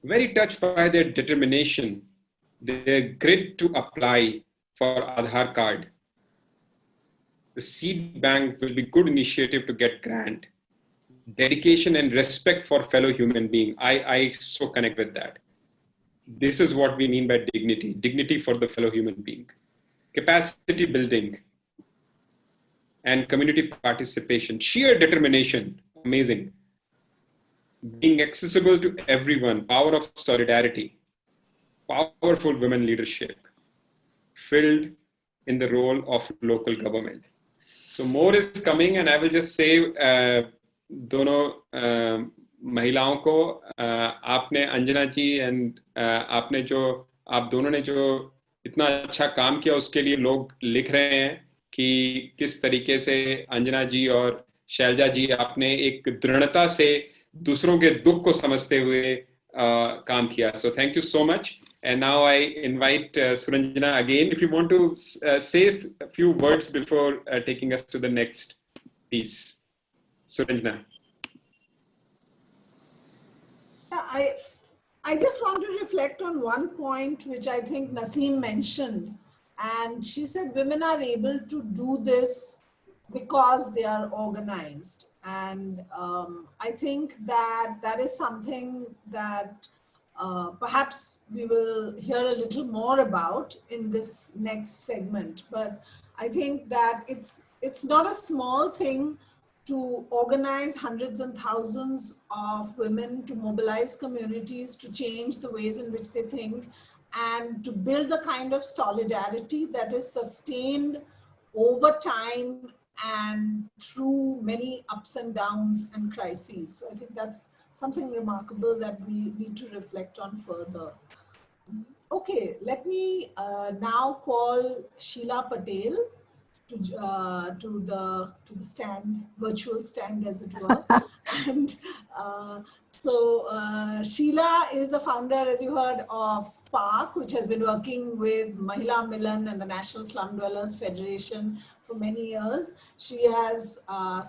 very touched by their determination, their grit to apply for Aadhaar card. The seed bank will be good initiative to get grant. Dedication and respect for fellow human being. I so connect with that. This is what we mean by dignity, dignity for the fellow human being. Capacity building and community participation, sheer determination, amazing. Being accessible to everyone, power of solidarity, powerful women leadership, filled in the role of local government. So more is coming, and I will just say, दोनों महिलाओं को आपने अंजना जी and आपने जो आप दोनों ने जो इतना अच्छा काम किया उसके लिए लोग लिख रहे हैं कि किस तरीके से अंजना जी और शैलजा जी आपने एक दृढ़ता से दूसरों के दुख को समझते हुए काम किया. So thank you so much. And now I invite Suranjana again, if you want to say a few words before taking us to the next piece. Suranjana. I just want to reflect on one point which I think Naseem mentioned, and she said women are able to do this because they are organized, and I think that is something that perhaps we will hear a little more about in this next segment. But I think that it's not a small thing to organize hundreds and thousands of women, to mobilize communities, to change the ways in which they think, and to build the kind of solidarity that is sustained over time and through many ups and downs and crises. So I think that's something remarkable that we need to reflect on further. Okay, let me now call Sheila Patel to the stand, virtual stand as it were. And so Sheila is the founder, as you heard, of Spark, which has been working with Mahila Milan and the National Slum Dwellers Federation for many years. She has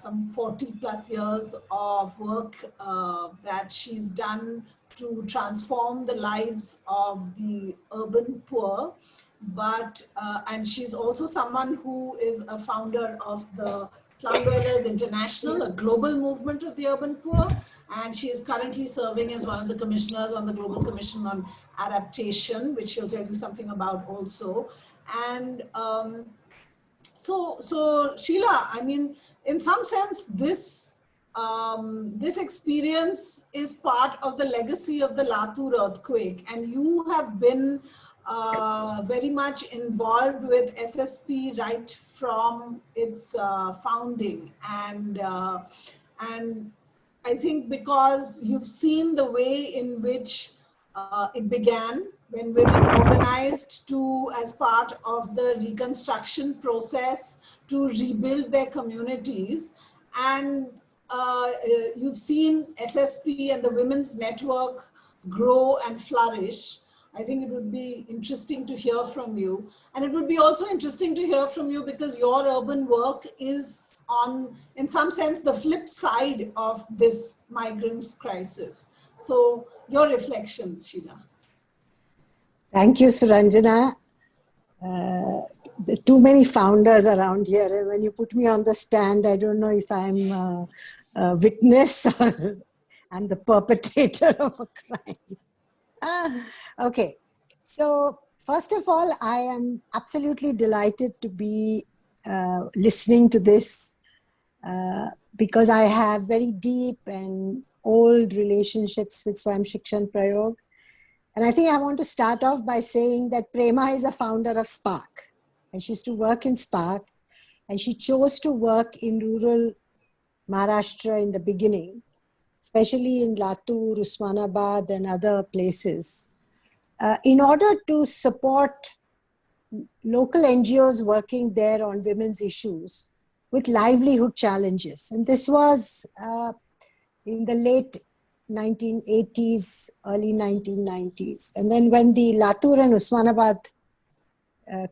some 40 plus years of work that she's done to transform the lives of the urban poor. But and she's also someone who is a founder of the Slum Dwellers International, a global movement of the urban poor, and she is currently serving as one of the commissioners on the Global Commission on Adaptation, which she'll tell you something about also. And so Sheila, I mean, in some sense, this experience is part of the legacy of the Latur earthquake, and you have been very much involved with SSP right from its founding, and I think because you've seen the way in which it began, when women organized to, as part of the reconstruction process, to rebuild their communities. And you've seen SSP and the Women's Network grow and flourish. I think it would be interesting to hear from you. And it would be also interesting to hear from you because your urban work is on, in some sense, the flip side of this migrants crisis. So your reflections, Sheila. Thank you, Suranjana. There are too many founders around here. And when you put me on the stand, I don't know if I'm a witness or I'm the perpetrator of a crime. Okay. So first of all, I am absolutely delighted to be listening to this because I have very deep and old relationships with Swayam Shikshan Prayog. And I think I want to start off by saying that Prema is a founder of Spark. And she used to work in Spark. And she chose to work in rural Maharashtra in the beginning, especially in Latur, Usmanabad, and other places, in order to support local NGOs working there on women's issues with livelihood challenges. And this was in the late 1980s, early 1990s. And then when the Latur and Usmanabad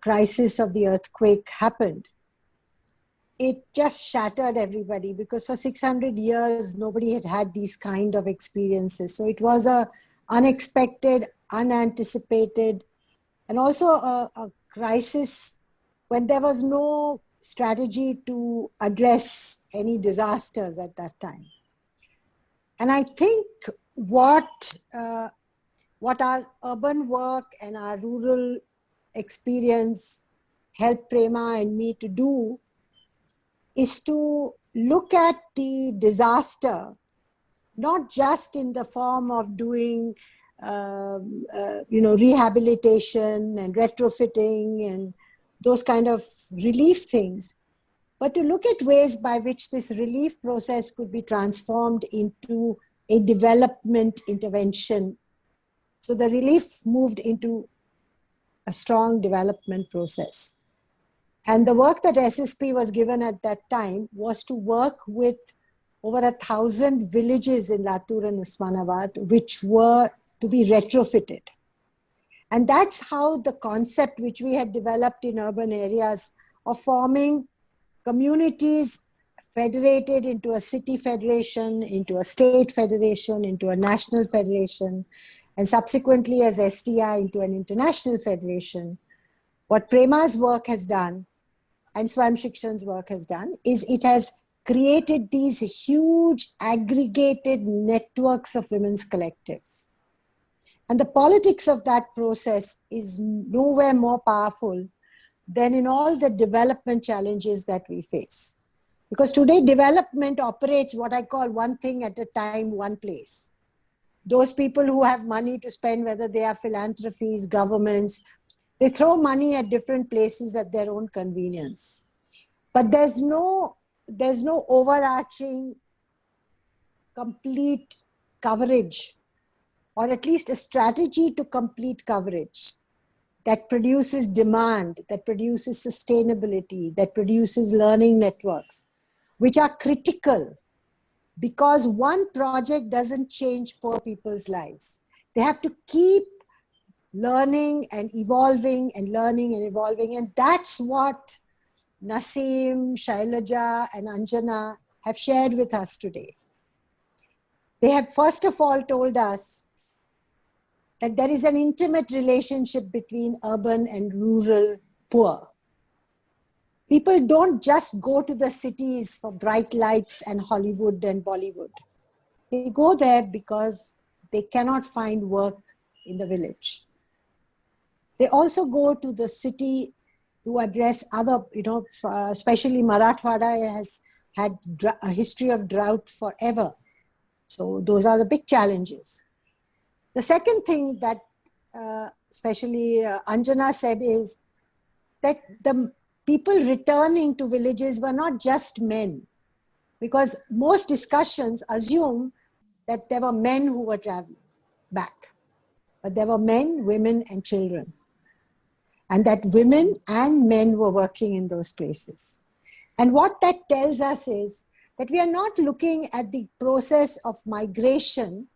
crisis of the earthquake happened, it just shattered everybody because for 600 years, nobody had had these kind of experiences. So it was a unexpected, unanticipated, and also a crisis when there was no strategy to address any disasters at that time. And I think what our urban work and our rural experience helped Prema and me to do is to look at the disaster, not just in the form of doing rehabilitation and retrofitting and those kind of relief things, but to look at ways by which this relief process could be transformed into a development intervention. So the relief moved into a strong development process. And the work that SSP was given at that time was to work with over 1,000 villages in Latur and Usmanabad, which were to be retrofitted. And that's how the concept which we had developed in urban areas of forming communities federated into a city federation, into a state federation, into a national federation, and subsequently as STI into an international federation. What Prema's work has done and Swayam Shikshan's work has done is it has created these huge aggregated networks of women's collectives. And the politics of that process is nowhere more powerful than in all the development challenges that we face. Because today development operates what I call one thing at a time, one place. Those people who have money to spend, whether they are philanthropies, governments, they throw money at different places at their own convenience. But there's no overarching, complete coverage, or at least a strategy to complete coverage that produces demand, that produces sustainability, that produces learning networks, which are critical because one project doesn't change poor people's lives. They have to keep learning and evolving and learning and evolving. And that's what Naseem, Shailaja, and Anjana have shared with us today. They have first of all told us that there is an intimate relationship between urban and rural poor. People don't just go to the cities for bright lights and Hollywood and Bollywood. They go there because they cannot find work in the village. They also go to the city to address other, especially Marathwada has had a history of drought forever. So those are the big challenges. The second thing that especially Anjana said is that the people returning to villages were not just men, because most discussions assume that there were men who were traveling back. but there were men, women, and children. And that women and men were working in those places. And what that tells us is that we are not looking at the process of migration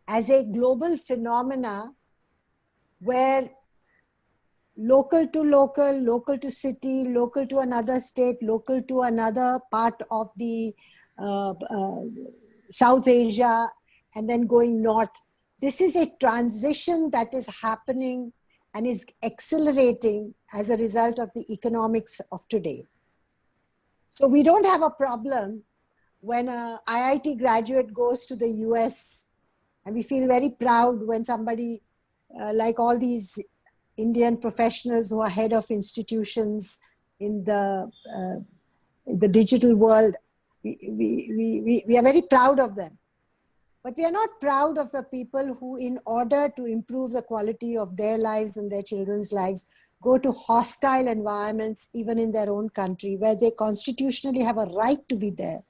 as a global phenomena where local to local, local to city, local to another state, local to another part of the South Asia, and then going north. This is a transition that is happening and is accelerating as a result of the economics of today. So we don't have a problem when an IIT graduate goes to the US, and we feel very proud when somebody like all these Indian professionals who are head of institutions in the digital world, we are very proud of them. But we are not proud of the people who, in order to improve the quality of their lives and their children's lives, go to hostile environments, even in their own country, where they constitutionally have a right to be there,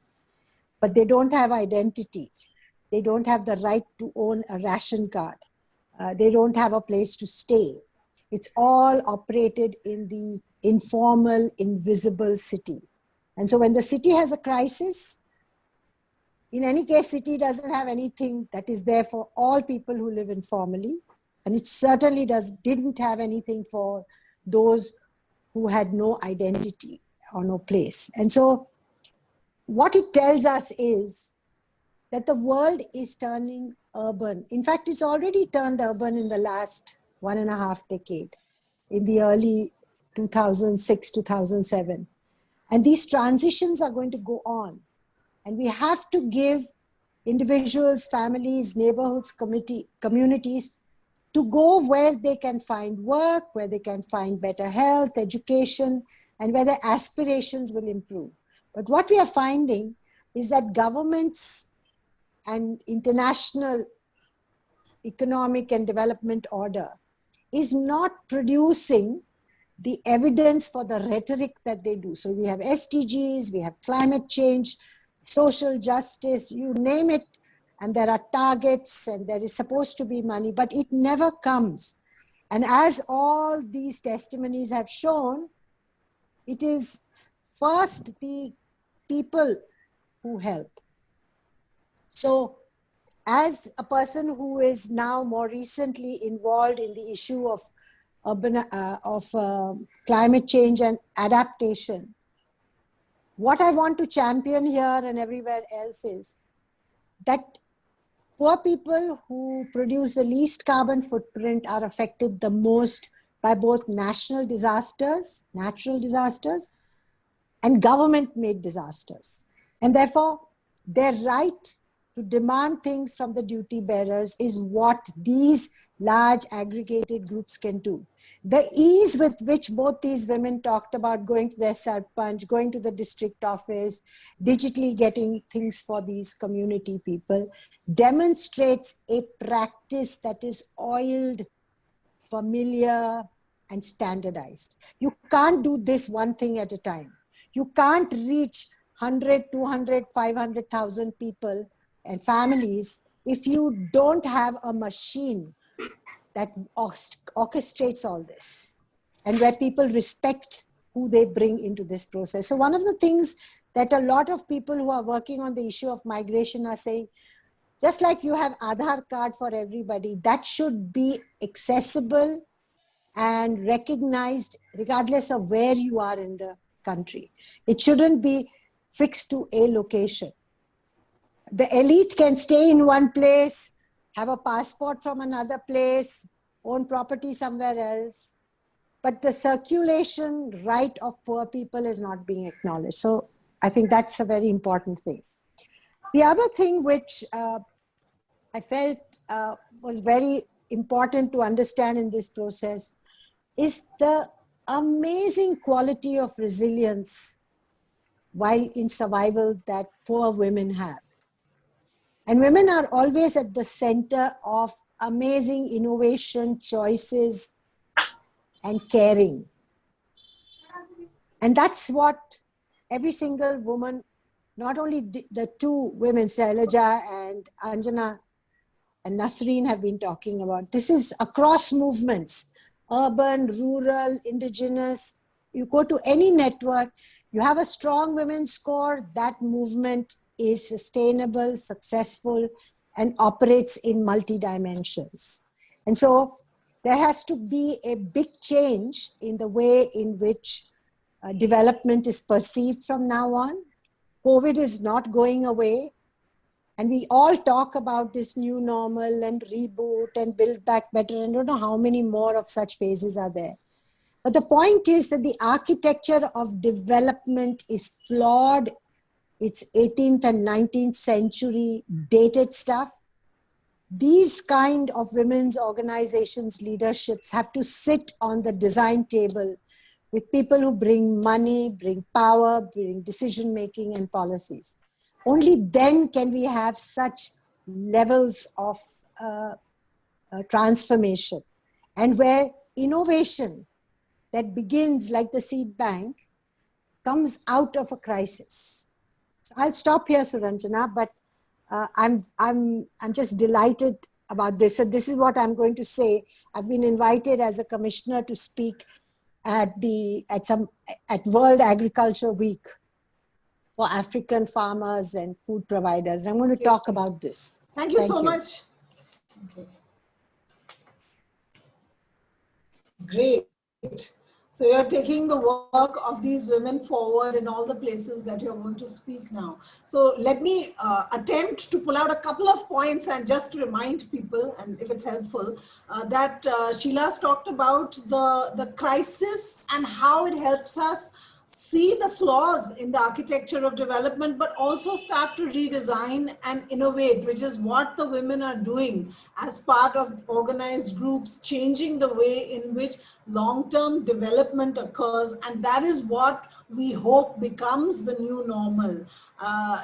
but they don't have identities. They don't have the right to own a ration card. They don't have a place to stay. It's all operated in the informal, invisible city. And so when the city has a crisis, in any case, city doesn't have anything that is there for all people who live informally. And it certainly didn't have anything for those who had no identity or no place. And so what it tells us is that the world is turning urban. In fact, it's already turned urban in the last 1.5 decades, in the early 2006, 2007. And these transitions are going to go on. And we have to give individuals, families, neighborhoods, communities to go where they can find work, where they can find better health, education, and where their aspirations will improve. But what we are finding is that governments and international economic and development order is not producing the evidence for the rhetoric that they do. So we have SDGs, we have climate change, social justice, you name it, and there are targets and there is supposed to be money, but it never comes. And as all these testimonies have shown, it is first the people who help. So as a person who is now more recently involved in the issue of climate change and adaptation, what I want to champion here and everywhere else is that poor people who produce the least carbon footprint are affected the most by both natural disasters, and government-made disasters. And therefore, their right to demand things from the duty bearers is what these large aggregated groups can do. The ease with which both these women talked about going to their sarpanch, going to the district office, digitally getting things for these community people, demonstrates a practice that is oiled, familiar, and standardized. You can't do this one thing at a time. You can't reach 100, 200, 500,000 people and families if you don't have a machine that orchestrates all this and where people respect who they bring into this process. So one of the things that a lot of people who are working on the issue of migration are saying, just like you have Aadhaar card for everybody, that should be accessible and recognized regardless of where you are in the country. It shouldn't be fixed to a location. The elite can stay in one place, have a passport from another place, own property somewhere else, but the circulation right of poor people is not being acknowledged. So I think that's a very important thing. The other thing which I felt was very important to understand in this process is the amazing quality of resilience while in survival that poor women have. And women are always at the center of amazing innovation, choices, and caring. And that's what every single woman, not only the two women, Shailaja and Anjana, and Nasreen have been talking about. This is across movements, urban, rural, indigenous. You go to any network, you have a strong women's core, that movement is sustainable, successful, and operates in multi-dimensions. And so there has to be a big change in the way in which development is perceived from now on. COVID is not going away. And we all talk about this new normal and reboot and build back better. And I don't know how many more of such phases are there. But the point is that the architecture of development is flawed. It's 18th and 19th century dated stuff. These kind of women's organizations, leaderships have to sit on the design table with people who bring money, bring power, bring decision-making and policies. Only then can we have such levels of transformation, and where innovation that begins like the seed bank comes out of a crisis. So I'll stop here, Suranjana, but I'm just delighted about this. So this is what I'm going to say. I've been invited as a commissioner to speak at World Agriculture Week for African farmers and food providers. I'm going to talk about this. Thank you so much. Okay. Great. So you're taking the work of these women forward in all the places that you're going to speak now. So let me attempt to pull out a couple of points and just to remind people, and if it's helpful, that Sheila's talked about the crisis and how it helps us see the flaws in the architecture of development, but also start to redesign and innovate, which is what the women are doing as part of organized groups, changing the way in which long-term development occurs. And that is what we hope becomes the new normal.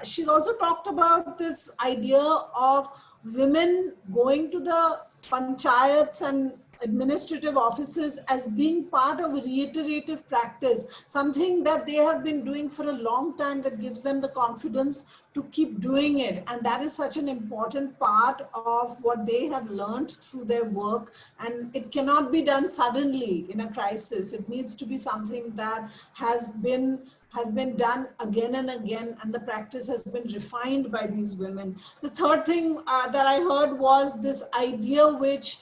She's also talked about this idea of women going to the panchayats and administrative offices as being part of a reiterative practice, something that they have been doing for a long time that gives them the confidence to keep doing it. And that is such an important part of what they have learned through their work. And it cannot be done suddenly in a crisis. It needs to be something that has been done again and again, and the practice has been refined by these women. The third thing that I heard was this idea which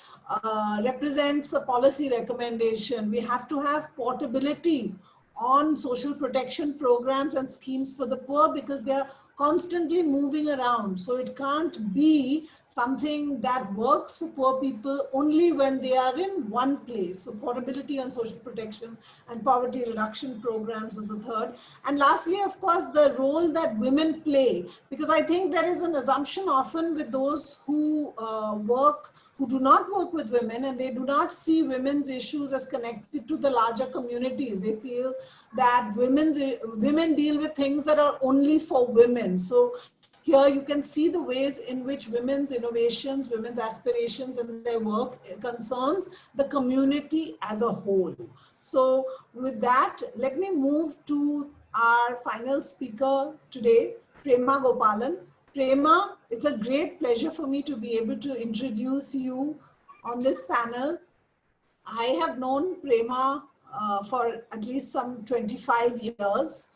represents a policy recommendation. We have to have portability on social protection programs and schemes for the poor because they are constantly moving around. So it can't be something that works for poor people only when they are in one place. So portability on social protection and poverty reduction programs is the third. And lastly, of course, the role that women play, because I think there is an assumption often with those who who do not work with women, and they do not see women's issues as connected to the larger communities. They feel that women deal with things that are only for women. So here you can see the ways in which women's innovations, women's aspirations and their work concerns the community as a whole. So with that, let me move to our final speaker today, Prema Gopalan. Prema, it's a great pleasure for me to be able to introduce you on this panel. I have known Prema for at least some 25 years.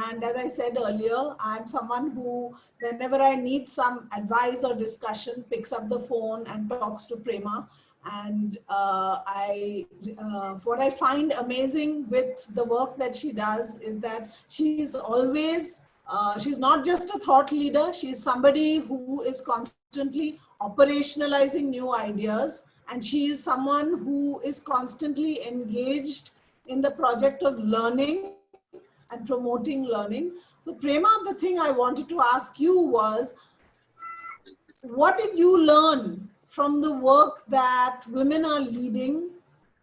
And as I said earlier, I'm someone who, whenever I need some advice or discussion, picks up the phone and talks to Prema. And what I find amazing with the work that she does is that she's always she's not just a thought leader, she's somebody who is constantly operationalizing new ideas, and she is someone who is constantly engaged in the project of learning and promoting learning. So Prema, the thing I wanted to ask you was, what did you learn from the work that women are leading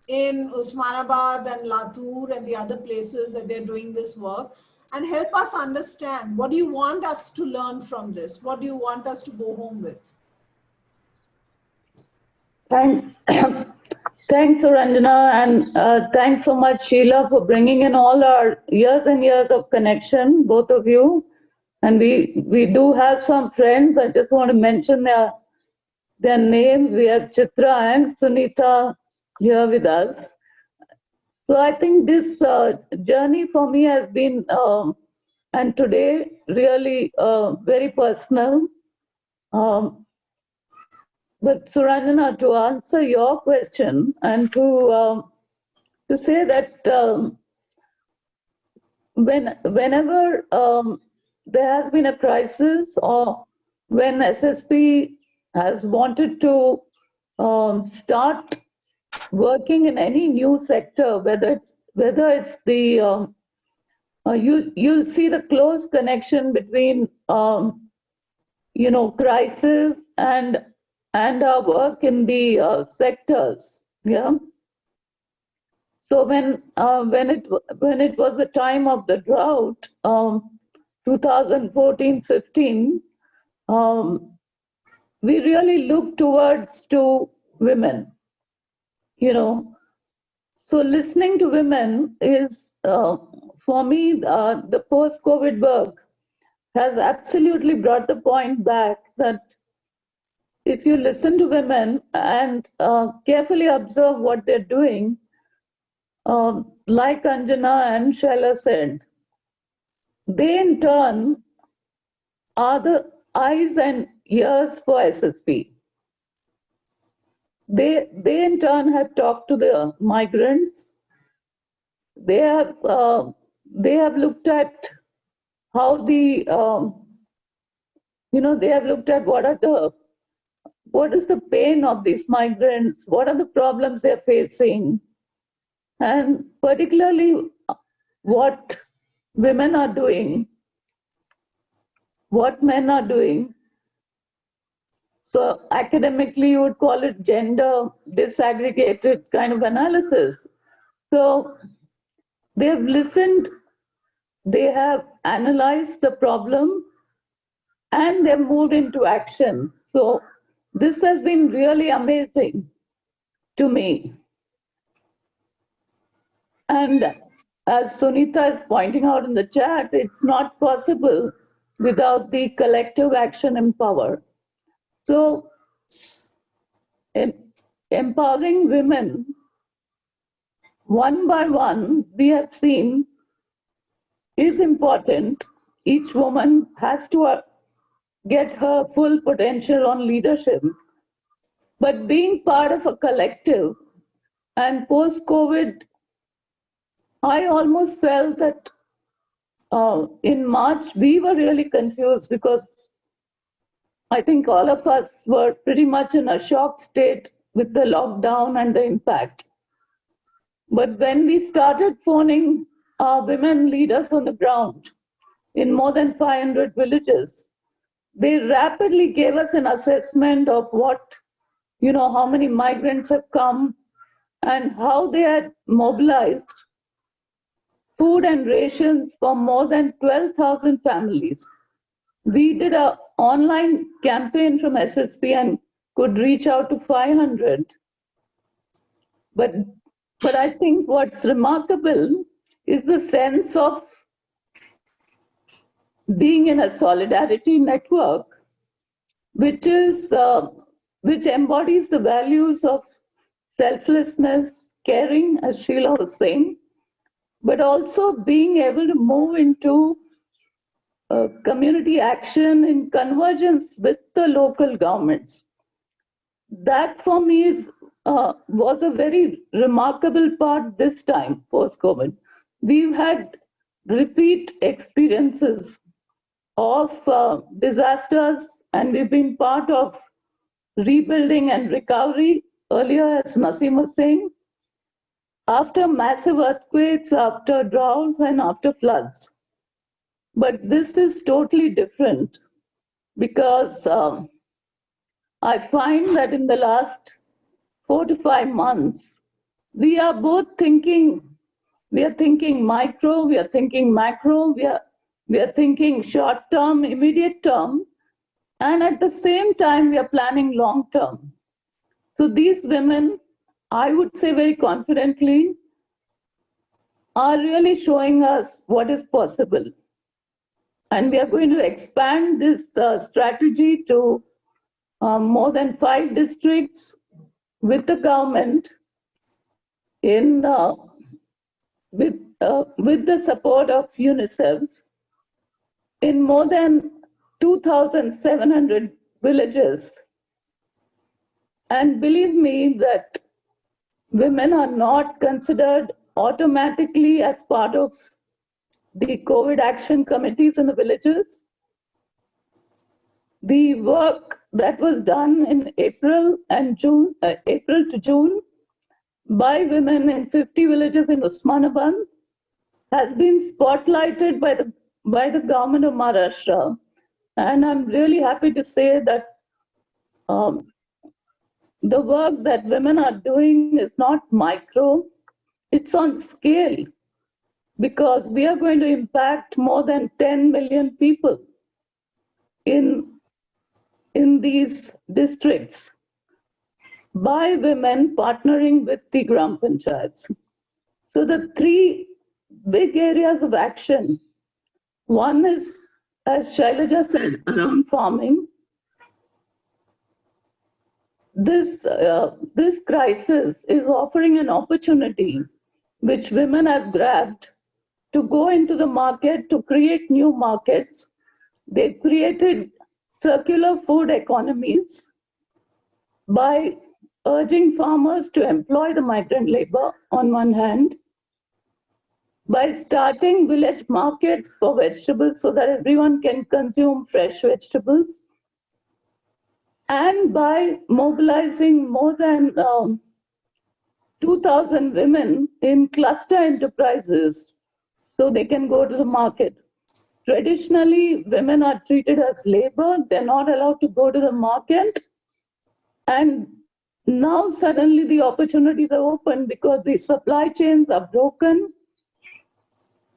in Osmanabad and Latur and the other places that they're doing this work? And help us understand, what do you want us to learn from this? What do you want us to go home with? Thanks, thanks, Suranjana, and thanks so much, Sheila, for bringing in all our years and years of connection, both of you. And we do have some friends. I just want to mention their their names. We have Chitra and Sunita here with us. So I think this journey for me has been, and today, really very personal. But Suranjana, to answer your question and to say that whenever there has been a crisis, or when SSP has wanted to start working in any new sector, whether it's the you'll see the close connection between crisis and our work in the sectors. Yeah. So when it was the time of the drought, 2014-15, we really looked towards to women. So listening to women is, for me, the post-COVID work has absolutely brought the point back that if you listen to women and carefully observe what they're doing, like Anjana and Shaila said, they in turn are the eyes and ears for SSP. They in turn have talked to the migrants. They have looked at how they have looked at what is the pain of these migrants, what are the problems they're facing, and particularly what women are doing, what men are doing. So academically, you would call it gender disaggregated kind of analysis. So they have listened, they have analyzed the problem, and they've moved into action. So this has been really amazing to me. And as Sunita is pointing out in the chat, it's not possible without the collective action and power. So empowering women, one by one, we have seen is important. Each woman has to get her full potential on leadership. But being part of a collective, and post-COVID, I almost felt that in March, we were really confused because I think all of us were pretty much in a shock state with the lockdown and the impact. But when we started phoning our women leaders on the ground in more than 500 villages, they rapidly gave us an assessment of how many migrants have come and how they had mobilized food and rations for more than 12,000 families. We did an online campaign from SSP and could reach out to 500. But I think what's remarkable is the sense of being in a solidarity network, which embodies the values of selflessness, caring, as Sheila was saying, but also being able to move into community action in convergence with the local governments. That for me was a very remarkable part this time, post-COVID. We've had repeat experiences of disasters, and we've been part of rebuilding and recovery earlier, as Naseem was saying, after massive earthquakes, after droughts, and after floods. But this is totally different because I find that in the last 4 to 5 months, we are both thinking, we are thinking micro, we are thinking macro, we are thinking short term, immediate term, and at the same time, we are planning long term. So these women, I would say very confidently, are really showing us what is possible. And we are going to expand this strategy to more than 5 districts with the government with the support of UNICEF in more than 2,700 villages. And believe me that women are not considered automatically as part of the COVID action committees in the villages. The work that was done in April to June by women in 50 villages in Osmanabad has been spotlighted by the government of Maharashtra. And I'm really happy to say that the work that women are doing is not micro, it's on scale, because we are going to impact more than 10 million people in these districts by women partnering with the Gram Panchayats. So the 3 big areas of action, one is, as Shailaja said, around farming. This crisis is offering an opportunity which women have grabbed to go into the market, to create new markets. They created circular food economies by urging farmers to employ the migrant labor on one hand, by starting village markets for vegetables so that everyone can consume fresh vegetables, and by mobilizing more than 2,000 women in cluster enterprises so they can go to the market. Traditionally, women are treated as labor. They're not allowed to go to the market. And now suddenly the opportunities are open because the supply chains are broken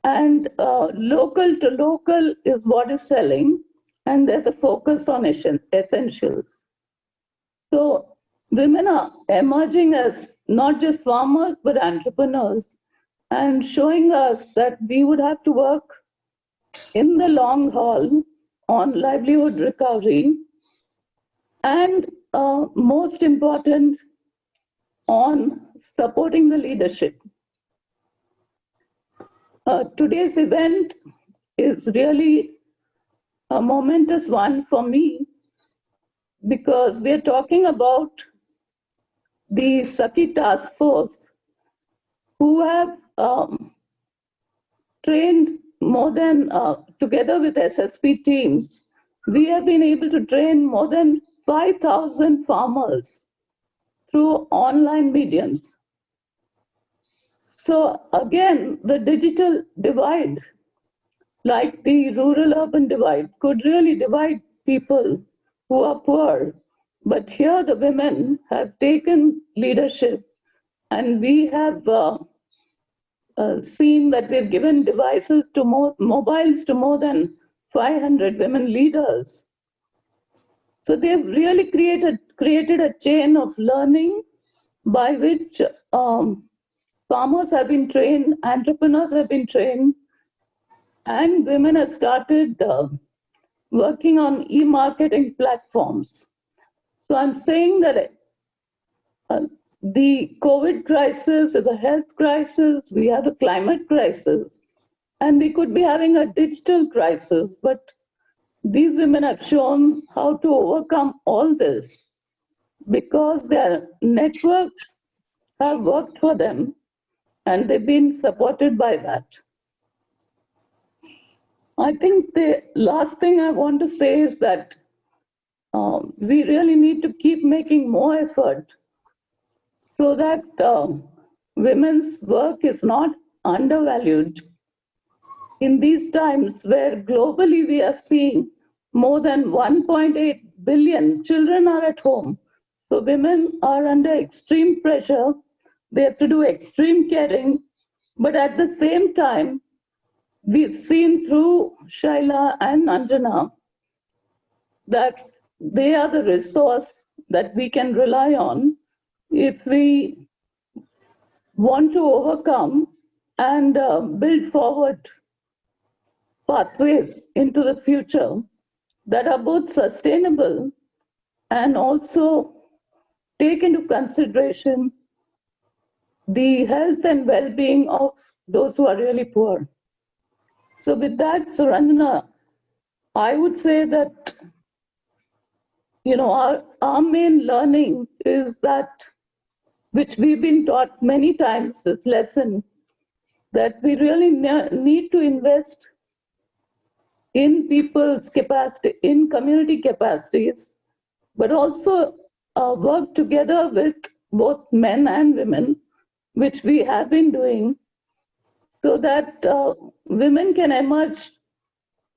and local to local is what is selling, and there's a focus on essentials. So women are emerging as not just farmers, but entrepreneurs, and showing us that we would have to work in the long haul on livelihood recovery, and most important, on supporting the leadership. Today's event is really a momentous one for me, because we're talking about the Sakhi Task Force, who have trained more than, together with SSP teams, we have been able to train more than 5,000 farmers through online mediums. So again, the digital divide, like the rural-urban divide, could really divide people who are poor. But here the women have taken leadership, and we have seen that we've given mobiles to more than 500 women leaders. So they've really created a chain of learning by which farmers have been trained, entrepreneurs have been trained, and women have started working on e-marketing platforms. So I'm saying that the COVID crisis is a health crisis, we have a climate crisis, and we could be having a digital crisis, but these women have shown how to overcome all this because their networks have worked for them and they've been supported by that. I think the last thing I want to say is that we really need to keep making more effort so that women's work is not undervalued. In these times where globally we are seeing more than 1.8 billion children are at home, so women are under extreme pressure, they have to do extreme caring, but at the same time, we've seen through Shaila and Anjana that they are the resource that we can rely on if we want to overcome and build forward pathways into the future that are both sustainable and also take into consideration the health and well-being of those who are really poor. So with that, Suranjana, I would say that, our main learning is that, which we've been taught many times, this lesson, that we really need to invest in people's capacity, in community capacities, but also work together with both men and women, which we have been doing, so that women can emerge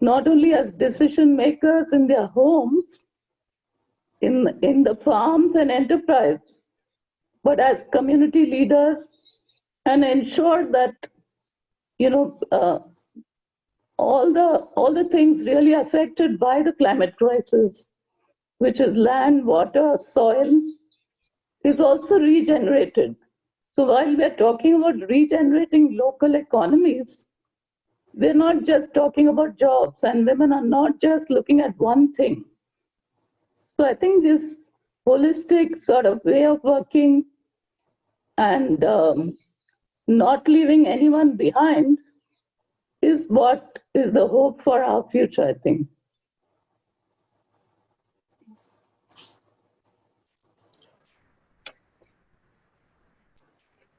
not only as decision makers in their homes, in the farms and enterprise, but as community leaders, and ensure that all the things really affected by the climate crisis, which is land, water, soil, is also regenerated. So while we're talking about regenerating local economies, we're not just talking about jobs, and women are not just looking at one thing. So I think this holistic sort of way of working and not leaving anyone behind is what is the hope for our future, I think.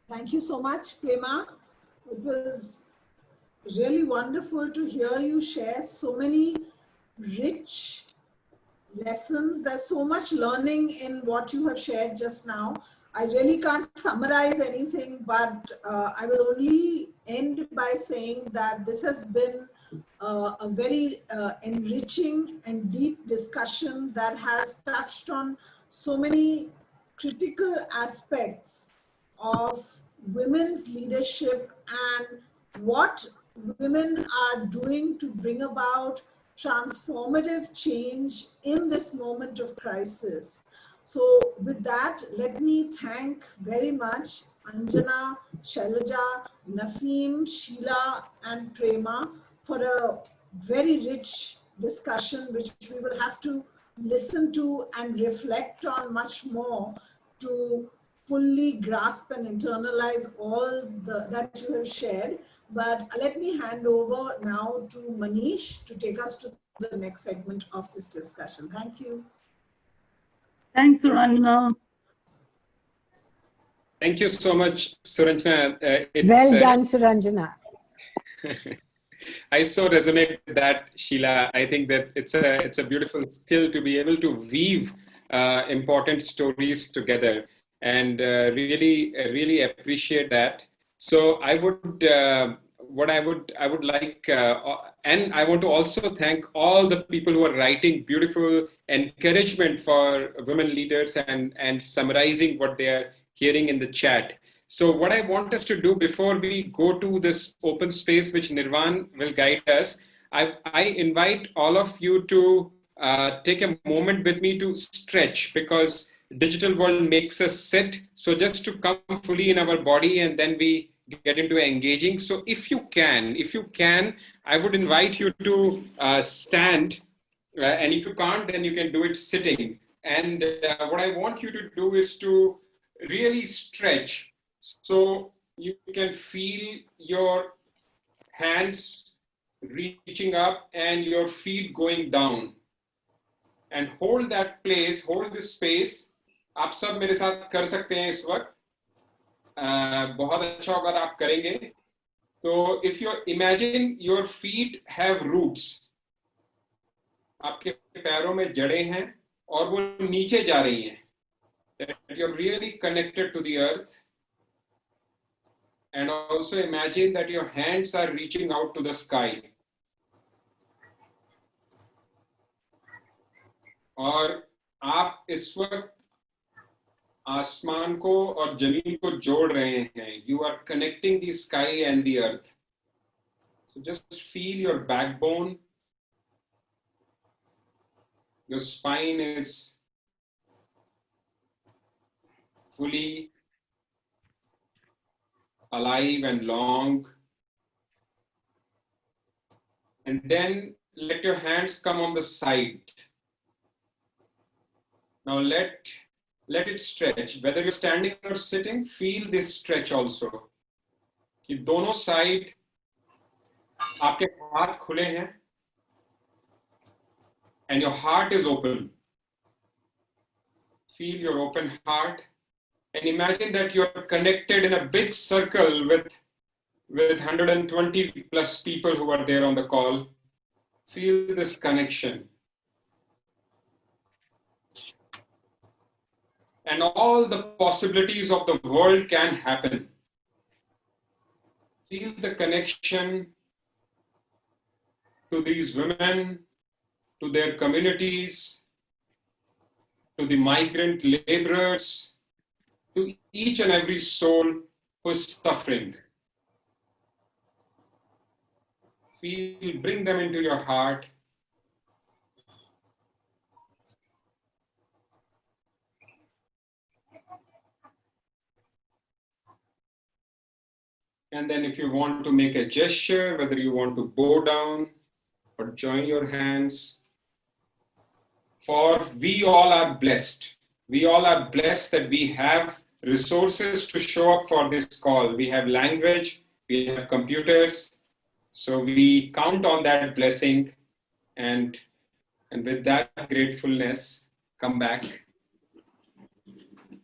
Thank you so much, Prema. It was really wonderful to hear you share so many rich lessons. There's so much learning in what you have shared just now. I really can't summarize anything, but I will only end by saying that this has been a very enriching and deep discussion that has touched on so many critical aspects of women's leadership and what women are doing to bring about transformative change in this moment of crisis. So with that, let me thank very much Anjana, Shailaja, Naseem, Sheila, and Prema for a very rich discussion, which we will have to listen to and reflect on much more to fully grasp and internalize all that you have shared. But let me hand over now to Manish to take us to the next segment of this discussion. Thank you. Thanks, Suranjana. Thank you so much, Suranjana. Well done, Suranjana. I so resonate with that, Sheila. I think that it's a beautiful skill to be able to weave important stories together, and really appreciate that. So I would I would like, and I want to also thank all the people who are writing beautiful encouragement for women leaders and summarizing what they are hearing in the chat. So what I want us to do before we go to this open space, which Nirvan will guide us, I invite all of you to take a moment with me to stretch, because digital world makes us sit. So just to come fully in our body, and then we get into engaging. So if you can, I would invite you to stand, and if you can't, then you can do it sitting. And what I want you to do is to really stretch. So you can feel your hands reaching up and your feet going down, and hold that place, hold this space. आप सब मेरे साथ कर सकते हैं इस वक्त, बहुत अच्छा अगर आप करेंगे तो if you imagine your feet have roots, आपके पैरों में जड़ें हैं और वो नीचे जा रही हैं, that you're really connected to the earth. And also imagine that your hands are reaching out to the sky. और आप इस वक्त आसमान को और जमीन को जोड़ रहे हैं. You are connecting the sky and the earth. So just feel your backbone. Your spine is fully alive and long. And then let your hands come on the side. Now let it stretch. Whether you're standing or sitting, feel this stretch also. कि दोनों side आपके हाथ खुले हैं and your heart is open. Feel your open heart and imagine that you're connected in a big circle with 120 plus people who are there on the call. Feel this connection. And all the possibilities of the world can happen. Feel the connection to these women, to their communities, to the migrant laborers, to each and every soul who is suffering. Feel, bring them into your heart. And then if you want to make a gesture, whether you want to bow down or join your hands, for we all are blessed. We all are blessed that we have resources to show up for this call. We have language, we have computers. So we count on that blessing and with that gratefulness, come back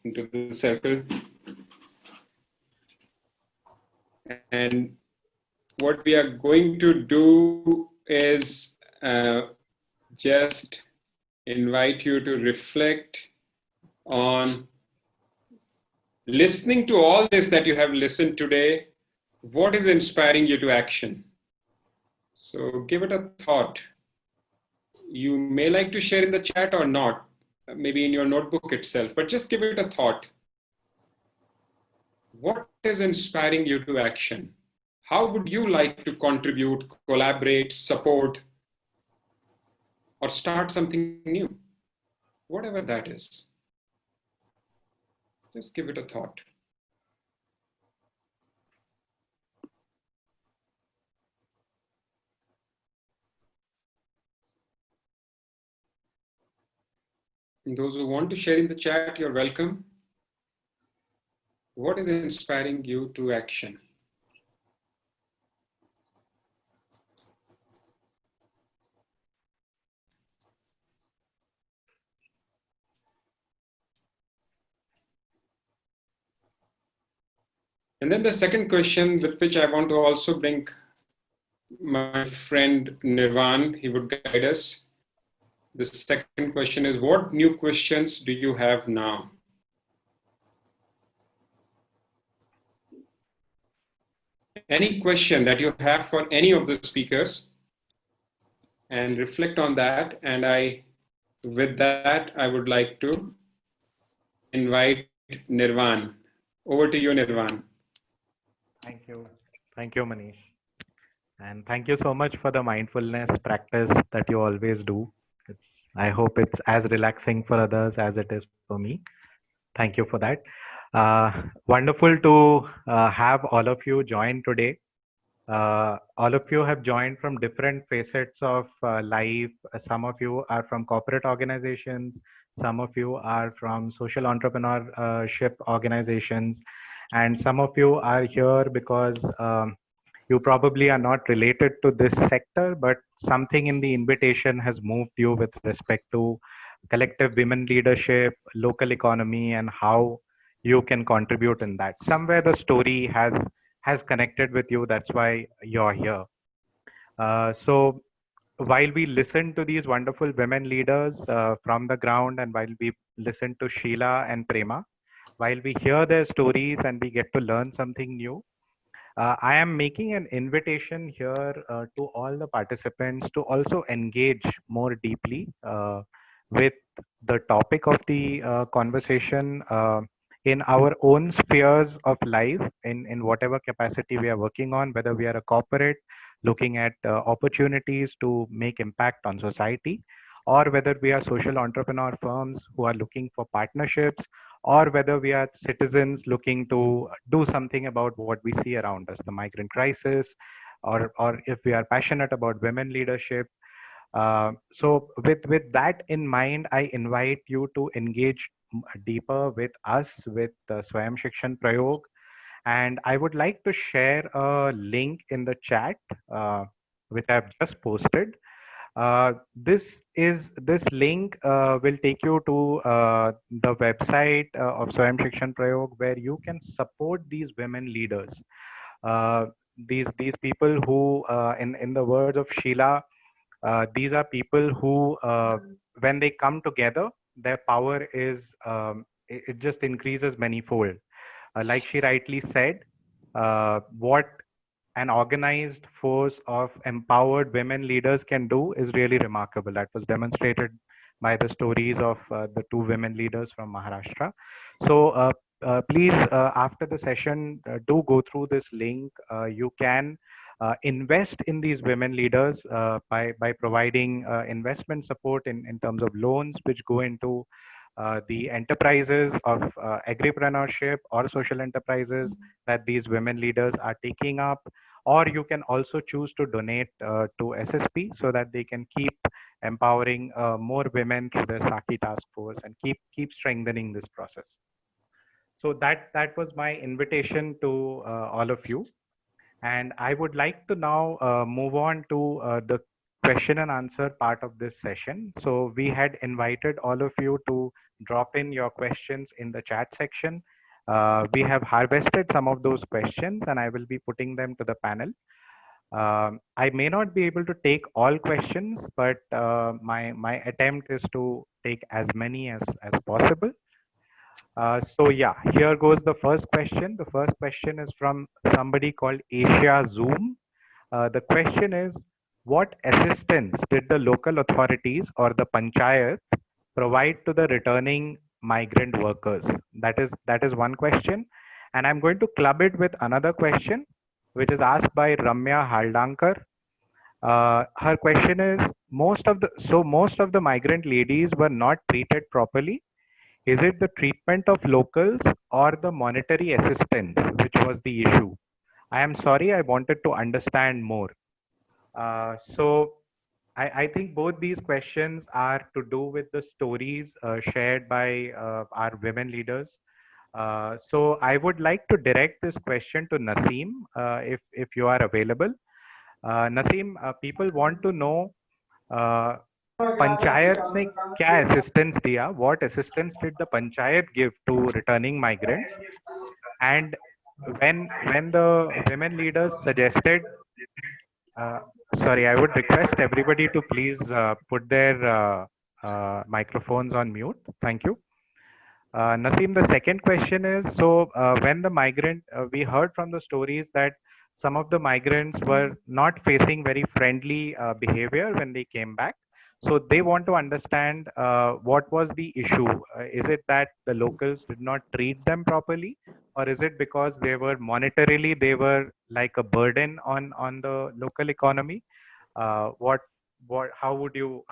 into the circle. And what we are going to do is just invite you to reflect on listening to all this that you have listened today. What is inspiring you to action? So give it a thought. You may like to share in the chat or not, maybe in your notebook itself, but just give it a thought. What is inspiring you to action? How would you like to contribute, collaborate, support, or start something new? Whatever that is. Just give it a thought. And those who want to share in the chat, you're welcome. What is inspiring you to action? And then the second question with which I want to also bring my friend Nirvan, he would guide us. The second question is, what new questions do you have now? Any question that you have for any of the speakers, and reflect on that. And with that, I would like to invite Nirvan. Over to you, Nirvan. Thank you. Thank you, Manish. And thank you so much for the mindfulness practice that you always do. I hope it's as relaxing for others as it is for me. Thank you for that. Wonderful to have all of you join today. All of you have joined from different facets of life. Some of you are from corporate organizations. Some of you are from social entrepreneurship organizations. And some of you are here because you probably are not related to this sector, but something in the invitation has moved you with respect to collective women leadership, local economy, and how you can contribute in that. Somewhere the story has connected with you. That's why you're here. So while we listen to these wonderful women leaders from the ground, and while we listen to Sheila and Prema, while we hear their stories and we get to learn something new, I am making an invitation here to all the participants to also engage more deeply with the topic of the conversation in our own spheres of life, in whatever capacity we are working on, whether we are a corporate looking at opportunities to make impact on society, or whether we are social entrepreneur firms who are looking for partnerships, or whether we are citizens looking to do something about what we see around us, the migrant crisis, or if we are passionate about women leadership. So with that in mind, I invite you to engage deeper with us with Swayam Shikshan Prayog. And I would like to share a link in the chat, which I've just posted. This link will take you to the website of Swayam Shikshan Prayog, where you can support these women leaders. These people who, in the words of Sheila, these are people who, when they come together, their power is it just increases manifold. Like she rightly said, what an organized force of empowered women leaders can do is really remarkable. That was demonstrated by the stories of the two women leaders from Maharashtra. So please, after the session, do go through this link. You can invest in these women leaders by providing investment support in terms of loans, which go into the enterprises of agripreneurship or social enterprises that these women leaders are taking up. Or you can also choose to donate to SSP so that they can keep empowering more women through the Saki task force and keep strengthening this process. So that was my invitation to all of you. And I would like to now move on to the question and answer part of this session. So we had invited all of you to drop in your questions in the chat section. We have harvested some of those questions and I will be putting them to the panel. I may not be able to take all questions, but my attempt is to take as many as possible. So yeah, here goes the first question. The first question is from somebody called Asia Zoom. The question is, what assistance did the local authorities or the panchayat provide to the returning migrant workers? That is one question. And I'm going to club it with another question, which is asked by Ramya Haldankar. Her question is, most of the migrant ladies were not treated properly. Is it the treatment of locals or the monetary assistance which was the issue? I am sorry, I wanted to understand more. So I think both these questions are to do with the stories shared by our women leaders. So I would like to direct this question to Naseem, if you are available. Naseem, people want to know panchayat ने क्या assistance दिया? What assistance did the panchayat give to returning migrants? And when the women leaders suggested, sorry, I would request everybody to please put their microphones on mute. Thank you. Naseem, the second question is, so when the migrant, we heard from the stories that some of the migrants were not facing very friendly behavior when they came back. So they want to understand what was the issue. Is it that the locals did not treat them properly, or is it because they were monetarily, they were like a burden on the local economy? How would you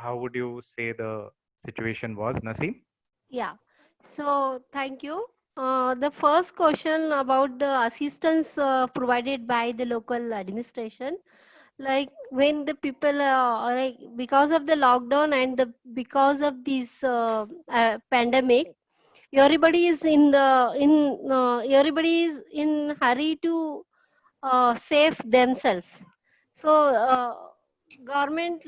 say the situation was, Naseem? Yeah. So thank you. The first question about the assistance provided by the local administration, like when the people like because of the lockdown and because of this pandemic, everybody is everybody is in hurry to save themselves. So government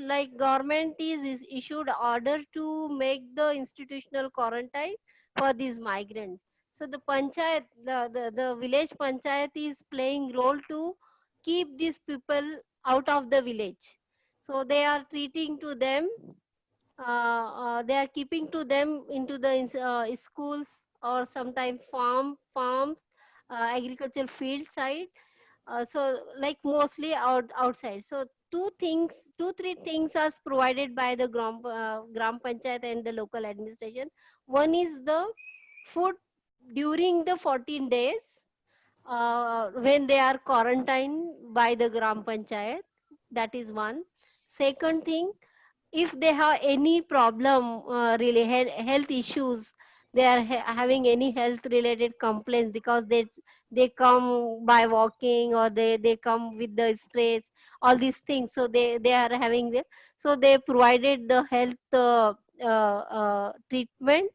is issued order to make the institutional quarantine for these migrants. So the panchayat, the village panchayat is playing role to keep these people out of the village. So they are treating to them, they are keeping to them into the schools or sometimes farms, agricultural field side. So like mostly outside. So two, three things are provided by the gram panchayat and the local administration. One is the food during the 14 days when they are quarantined by the gram panchayat. That is one. Second thing, if they have any problem, really health issues, they are having any health related complaints because they come by walking or they come with the stress all these things. So they are having this. So they provided the health treatments.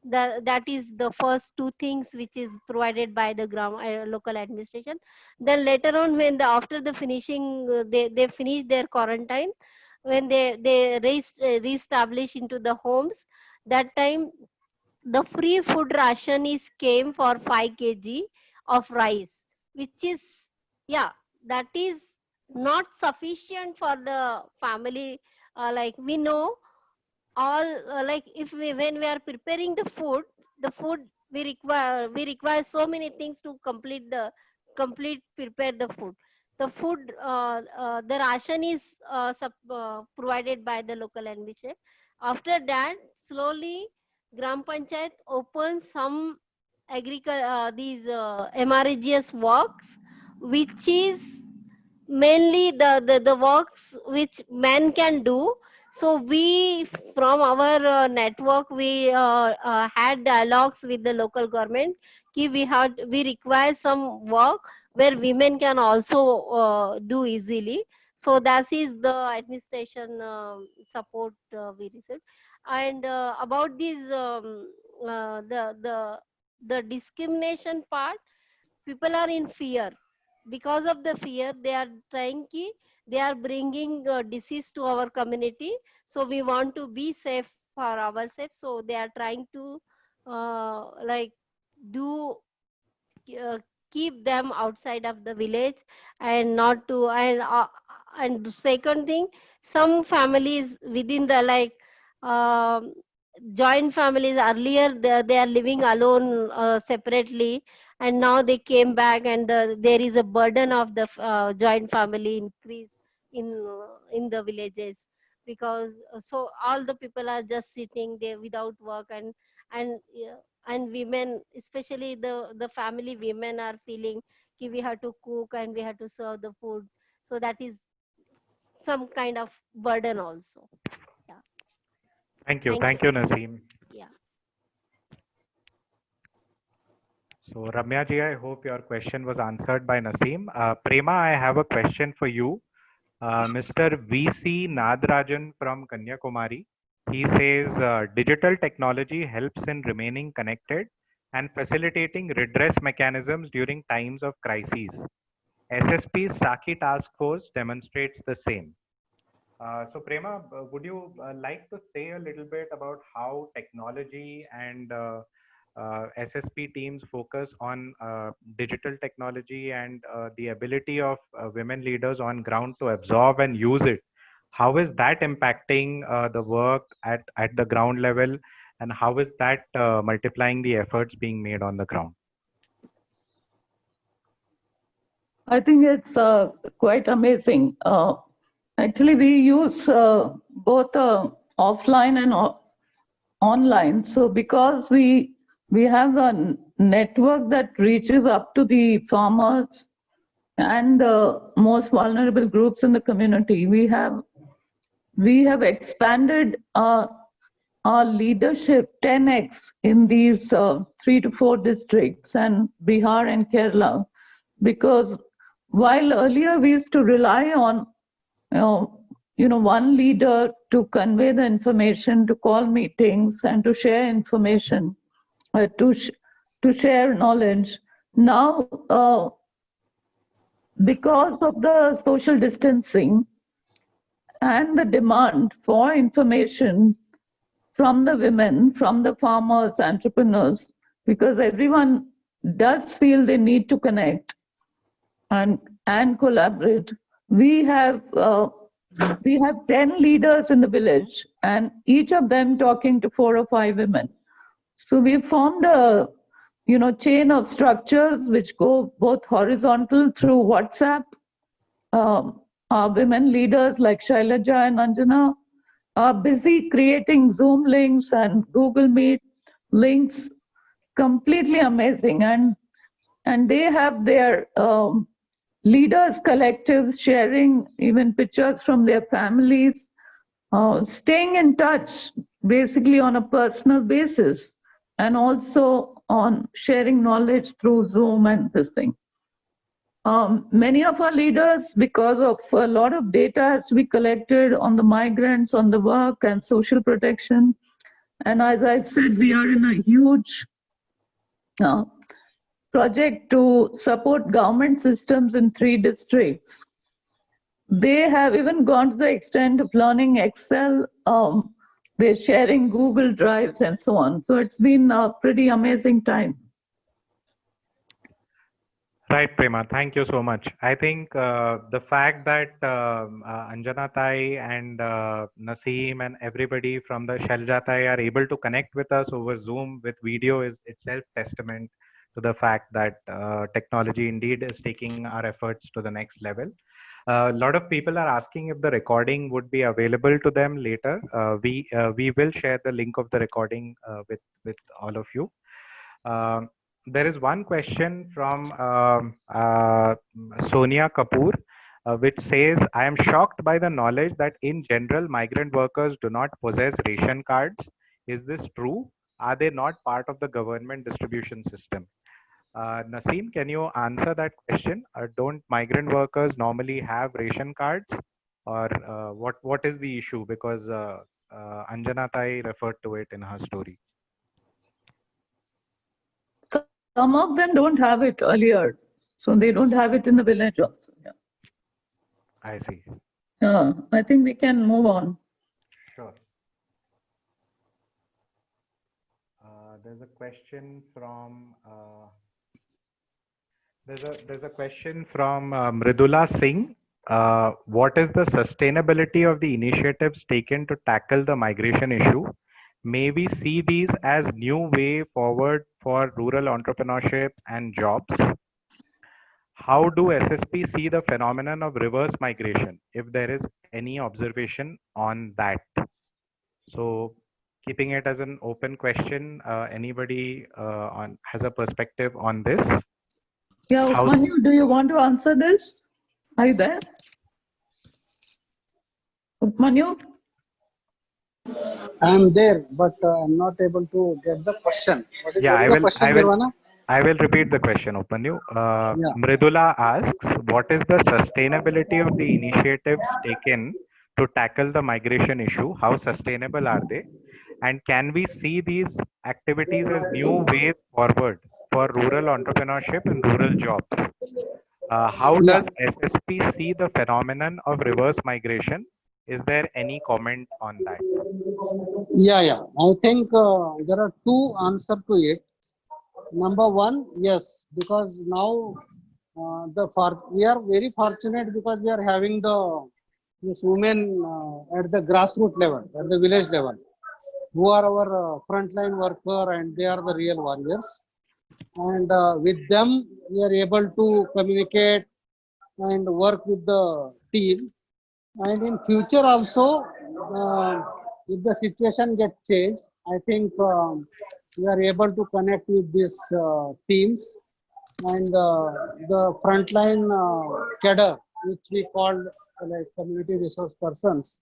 That is the first two things which is provided by the local administration. Then later on, when after the finishing, they finish their quarantine, when they reestablish into the homes, that time the free food ration is came for 5 kg of rice, which is, yeah, that is not sufficient for the family. Like we know all, like if when we are preparing the food we require so many things to complete prepare the food. The ration is provided by the local administration. After that, slowly Gram Panchayat opens some these MRGS works, which is mainly the works which men can do. So we, from our network, we had dialogues with the local government. We require some work where women can also do easily. So that is the administration support we received. And about this the discrimination part, people are in fear. Because of the fear, they are they are bringing disease to our community. So we want to be safe for ourselves. So they are trying to like do keep them outside of the village, and not to. And the second thing, some families within the joint families, earlier they are living alone separately, and now they came back, and there is a burden of the joint family increase in the villages, because so all the people are just sitting there without work, and women, especially the family women, are feeling we have to cook and we have to serve the food. So that is some kind of burden also. Yeah. Thank you, Naseem. Yeah. So Ramya ji, I hope your question was answered by Naseem. Prema, I have a question for you. Mr. VC Nadrajan from Kanyakumari, he says digital technology helps in remaining connected and facilitating redress mechanisms during times of crises. SSP's Saki task force demonstrates the same. So Prema, would you like to say a little bit about how technology and SSP teams focus on digital technology and the ability of women leaders on ground to absorb and use it? How is that impacting the work at the ground level, and how is that multiplying the efforts being made on the ground? I think it's quite amazing. Actually, we use both offline and online. So because we have a network that reaches up to the farmers and the most vulnerable groups in the community, we have expanded our leadership 10x in these 3 to 4 districts and Bihar and Kerala, because while earlier we used to rely on one leader to convey the information, to call meetings, and to share information, to share knowledge. Now, because of the social distancing and the demand for information from the women, from the farmers, entrepreneurs, because everyone does feel they need to connect and collaborate. We have 10 leaders in the village, and each of them talking to 4 or 5 women. So we formed a chain of structures which go both horizontal through WhatsApp. Our women leaders like Shailaja and Anjana are busy creating Zoom links and Google Meet links, completely amazing. And they have their leaders collectives sharing even pictures from their families, staying in touch basically on a personal basis, and also on sharing knowledge through Zoom and this thing. Many of our leaders, because of a lot of data has to be collected on the migrants, on the work and social protection. And as I said, we are in a huge project to support government systems in 3 districts. They have even gone to the extent of learning Excel. They're sharing Google Drives and so on. So it's been a pretty amazing time. Right, Prema. Thank you so much. I think the fact that Anjana Tai and Naseem and everybody from the Shalja Tai are able to connect with us over Zoom with video is itself testament to the fact that technology indeed is taking our efforts to the next level. A lot of people are asking if the recording would be available to them later. We will share the link of the recording with all of you. There is one question from Sonia Kapoor, which says, I am shocked by the knowledge that in general, migrant workers do not possess ration cards. Is this true? Are they not part of the government distribution system? Naseem, can you answer that question? Don't migrant workers normally have ration cards? Or what is the issue? Because Anjana Tai referred to it in her story. Some of them don't have it earlier, so they don't have it in the village also. Yeah. I see. I think we can move on. Sure. There's a question from there's a question from Mridula Singh. What is the sustainability of the initiatives taken to tackle the migration issue? May we see these as new way forward for rural entrepreneurship and jobs? How do SSP see the phenomenon of reverse migration, if there is any observation on that? So keeping it as an open question, anybody has a perspective on this? Yeah, Upmanyu, do you want to answer this? Are you there? Upmanyu? I'm there, but I'm not able to get the question. What is the question, Nirvana? I will repeat the question, Upmanyu. Mridula asks, what is the sustainability of the initiatives taken to tackle the migration issue? How sustainable are they? And can we see these activities as new ways forward for rural entrepreneurship and rural jobs? How does SSP see the phenomenon of reverse migration? Is there any comment on that? Yeah. I think there are 2 answers to it. Number 1, yes, because now we are very fortunate because we are having these women at the grassroots level, at the village level, who are our frontline worker, and they are the real warriors. And with them, we are able to communicate and work with the team. And in future also, if the situation gets changed, I think we are able to connect with these teams and the frontline cadre, which we call like community resource persons,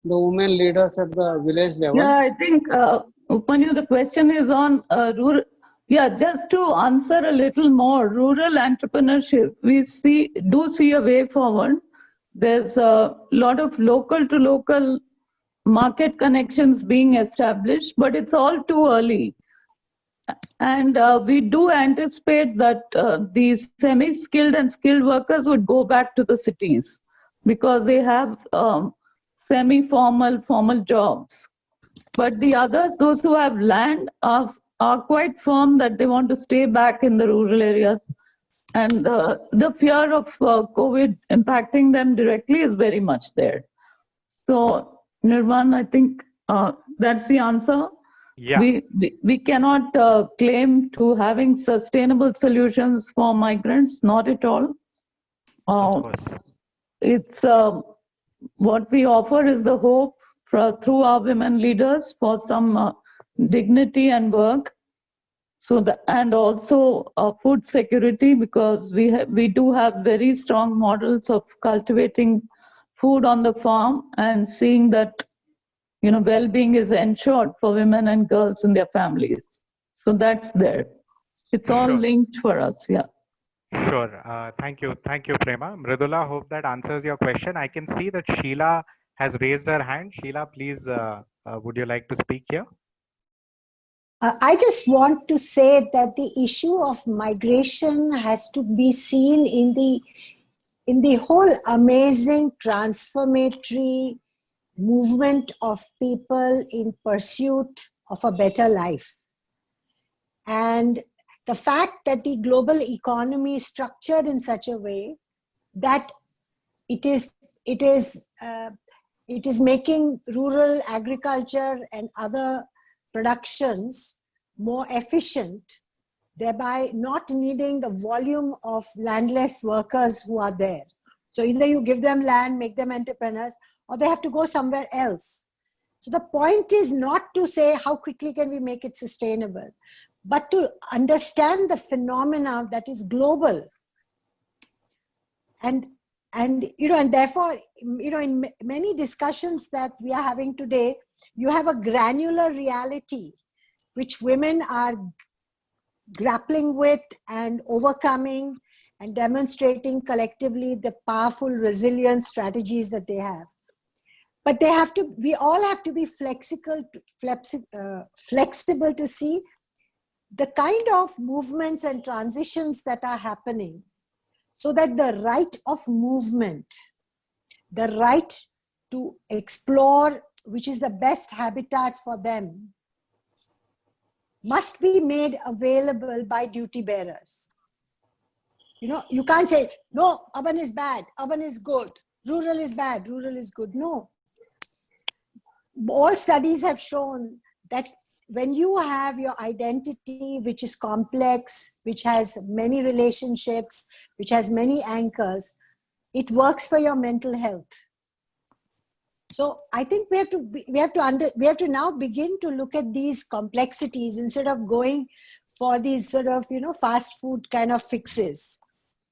the women leaders at the village level. Yeah, I think, Upmanyu, the question is on rural. Yeah, just to answer a little more, rural entrepreneurship, we do see a way forward. There's a lot of local to local market connections being established, but it's all too early. And we do anticipate that these semi-skilled and skilled workers would go back to the cities because they have semi-formal, formal jobs. But the others, those who have land, are quite firm that they want to stay back in the rural areas. And the fear of COVID impacting them directly is very much there. So, Nirvan, I think that's the answer. Yeah. We cannot claim to having sustainable solutions for migrants, not at all. It's what we offer is the hope through our women leaders for some dignity and work. So and also food security, because we do have very strong models of cultivating food on the farm and seeing that well-being is ensured for women and girls and their families. So that's there. It's all linked for us. Yeah. Sure. Thank you. Thank you, Prema. Mridula, hope that answers your question. I can see that Sheila has raised her hand. Sheila, please, would you like to speak here? I just want to say that the issue of migration has to be seen in the whole amazing transformatory movement of people in pursuit of a better life. And the fact that the global economy is structured in such a way that it is making rural agriculture and other productions more efficient, thereby not needing the volume of landless workers who are there. So either you give them land, make them entrepreneurs, or they have to go somewhere else. So the point is not to say how quickly can we make it sustainable, but to understand the phenomena that is global. And therefore, in many discussions that we are having today, you have a granular reality which women are grappling with and overcoming and demonstrating collectively the powerful resilience strategies that they have. But we all have to be flexible to see the kind of movements and transitions that are happening, so that the right of movement, the right to explore, which is the best habitat for them, must be made available by duty bearers. You can't say, no, urban is bad, urban is good, rural is bad, rural is good. No. All studies have shown that when you have your identity, which is complex, which has many relationships, which has many anchors, it works for your mental health. So I think we have to now begin to look at these complexities instead of going for these sort of fast food kind of fixes.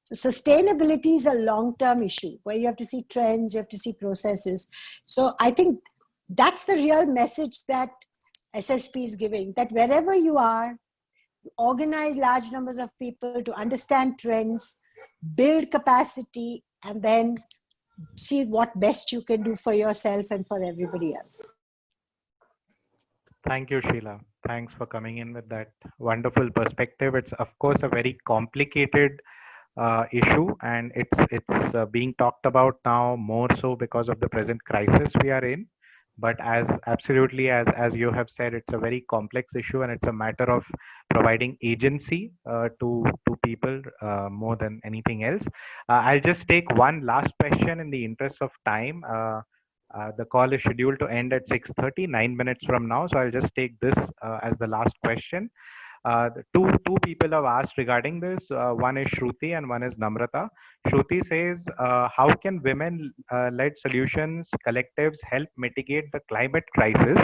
So sustainability is a long-term issue where you have to see trends, you have to see processes. So I think that's the real message that SSP is giving, that wherever you are, organize large numbers of people to understand trends, build capacity, and then see what best you can do for yourself and for everybody else. Thank you, Sheila. Thanks for coming in with that wonderful perspective. It's of course a very complicated issue, and it's being talked about now more so because of the present crisis we are in. But as you have said, it's a very complex issue, and it's a matter of providing agency to people more than anything else. I'll just take one last question in the interest of time. The call is scheduled to end at 6:30, 9 minutes from now. So I'll just take this as the last question. Two people have asked regarding this. One is Shruti and one is Namrata. Shruti says, how can women-led solutions collectives help mitigate the climate crisis?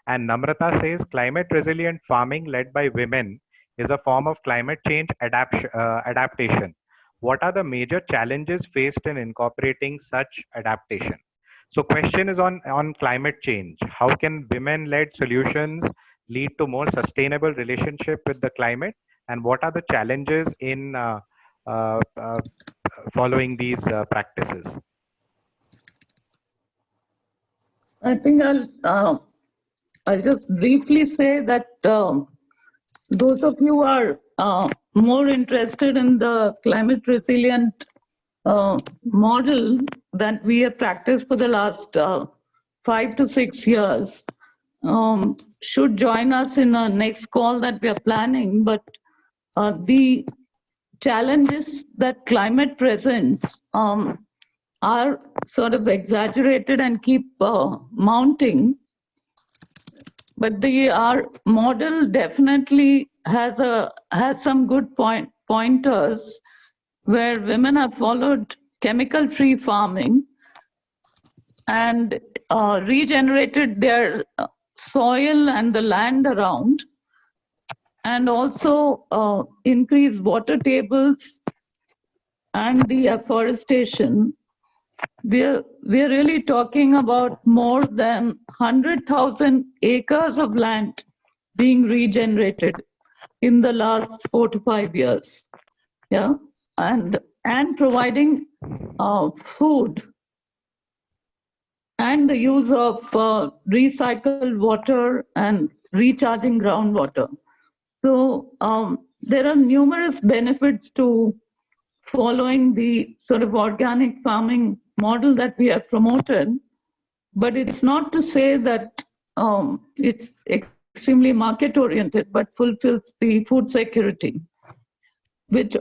And Namrata says, climate resilient farming led by women is a form of climate change adaptation. What are the major challenges faced in incorporating such adaptation? So question is on climate change. How can women-led solutions lead to more sustainable relationship with the climate, and what are the challenges in following these practices? I think I'll just briefly say that those of you who are more interested in the climate resilient model that we have practiced for the last 5 to 6 years should join us in the next call that we are planning. But the challenges that climate presents are sort of exaggerated and keep mounting. But our model definitely has some good pointers where women have followed chemical-free farming and regenerated their soil and the land around, and also increase water tables and the afforestation. We're really talking about more than 100,000 acres of land being regenerated in the last 4 to 5 years. Yeah, and providing food and the use of recycled water and recharging groundwater. So there are numerous benefits to following the sort of organic farming model that we have promoted, but it's not to say that it's extremely market oriented, but fulfills the food security, which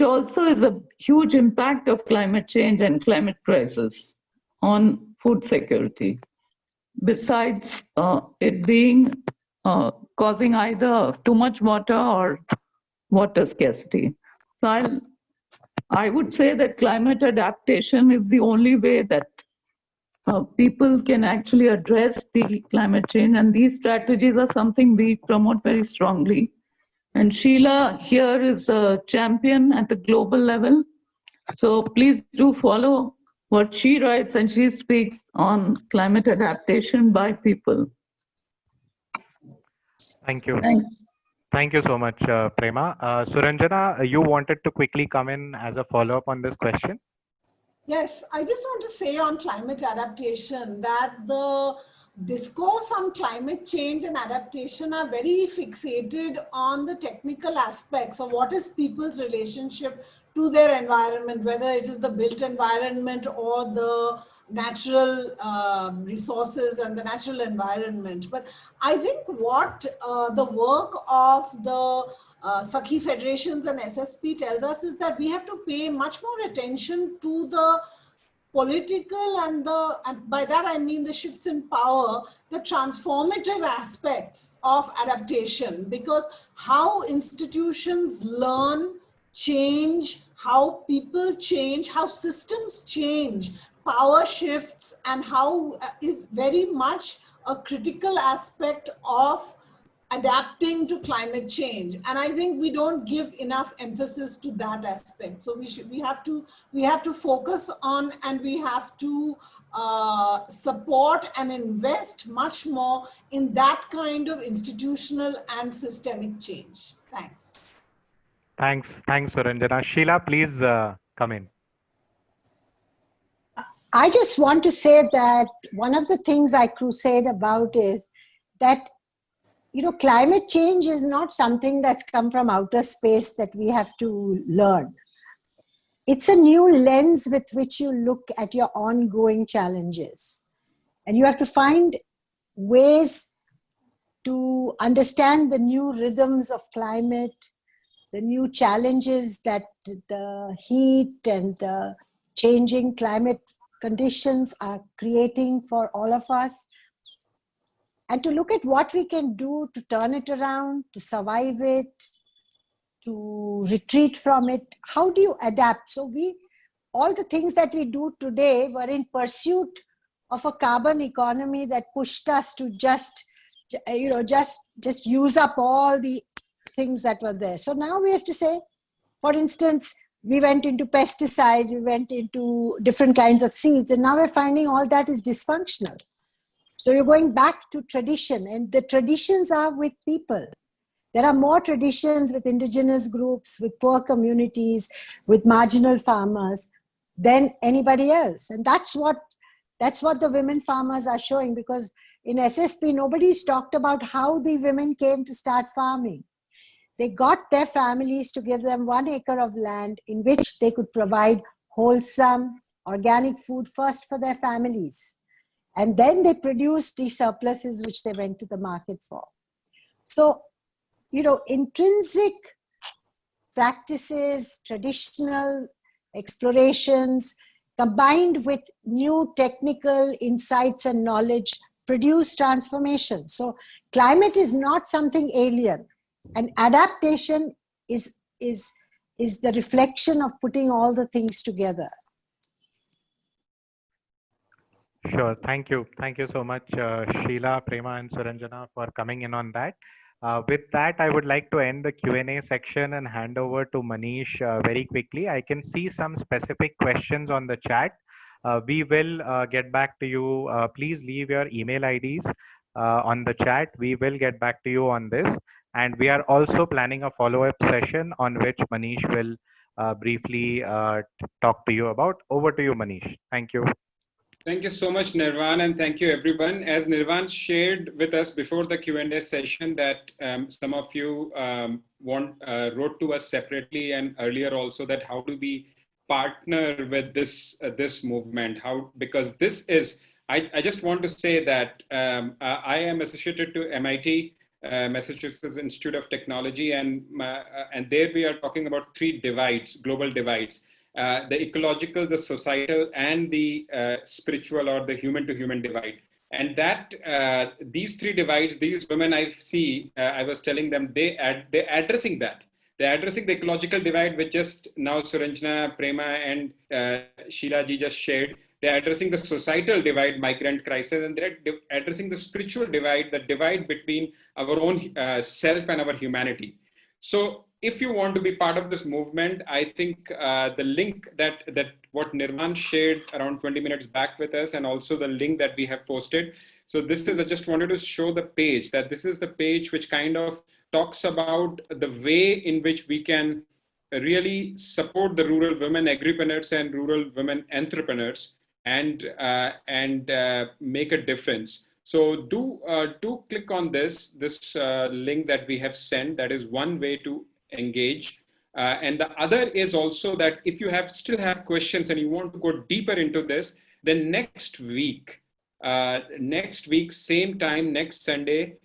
also is a huge impact of climate change and climate crisis on food security, besides it being causing either too much water or water scarcity. So I would say that climate adaptation is the only way that people can actually address the climate change, and these strategies are something we promote very strongly. And Sheila here is a champion at the global level. So please do follow what she writes, and she speaks on climate adaptation by people. Thank you. Thanks. Thank you so much, Prema. Suranjana, you wanted to quickly come in as a follow-up on this question? Yes, I just want to say on climate adaptation that the discourse on climate change and adaptation are very fixated on the technical aspects of what is people's relationship to their environment, whether it is the built environment or the natural resources and the natural environment. But I think what the work of the Sakhi federations and SSP tells us is that we have to pay much more attention to the political and by that I mean the shifts in power, the transformative aspects of adaptation, because how institutions learn, change, how people change, how systems change, power shifts, and how is very much a critical aspect of adapting to climate change. And I think we don't give enough emphasis to that aspect. So we have to focus on, and we have to support and invest much more in that kind of institutional and systemic change. Thanks. Thanks, Suranjana. Sheila, please come in. I just want to say that one of the things I crusade about is that, you know, climate change is not something that's come from outer space that we have to learn. It's a new lens with which you look at your ongoing challenges. And you have to find ways to understand the new rhythms of climate, the new challenges that the heat and the changing climate conditions are creating for all of us. And to look at what we can do to turn it around, to survive it, to retreat from it. How do you adapt? So all the things that we do today were in pursuit of a carbon economy that pushed us to just use up all the things that were there. So now we have to say, for instance, we went into pesticides, we went into different kinds of seeds, and now we're finding all that is dysfunctional. So you're going back to tradition, and the traditions are with people. There are more traditions with indigenous groups, with poor communities, with marginal farmers than anybody else. And that's what the women farmers are showing, because in SSP, nobody's talked about how the women came to start farming. They got their families to give them 1 acre of land in which they could provide wholesome, organic food first for their families. And then they produced the surpluses which they went to the market for. So, you know, intrinsic practices, traditional explorations, combined with new technical insights and knowledge, produce transformation. So climate is not something alien. And adaptation is the reflection of putting all the things together. Sure. Thank you. Thank you so much, Sheila, Prema, and Suranjana for coming in on that. With that, I would like to end the Q&A section and hand over to Manish very quickly. I can see some specific questions on the chat. We will get back to you. Please leave your email IDs on the chat. We will get back to you on this. And we are also planning a follow-up session on which Manish will briefly talk to you about. Over to you, Manish. Thank you. Thank you so much, Nirvan, and thank you, everyone. As Nirvan shared with us before the Q&A session that some of you wrote to us separately and earlier also that how do we partner with this movement? Because this is, I just want to say that I am associated to MIT, Massachusetts Institute of Technology, and there we are talking about 3 divides, global divides. The ecological, the societal, and the spiritual or the human-to-human divide. And that these 3 divides, these women I see, I was telling them, they're addressing that. They're addressing the ecological divide, which just now Suranjana, Prema, and Sheila ji just shared. They're addressing the societal divide, migrant crisis, and they're addressing the spiritual divide, the divide between our own self and our humanity. So if you want to be part of this movement, I think the link that what Nirvan shared around 20 minutes back with us, and also the link that we have posted. So this is, I just wanted to show the page, that this is the page which kind of talks about the way in which we can really support the rural women agripreneurs and rural women entrepreneurs and make a difference. So do click on this link that we have sent. That is one way to engage. And the other is also that if you still have questions and you want to go deeper into this, then next week, same time, next Sunday,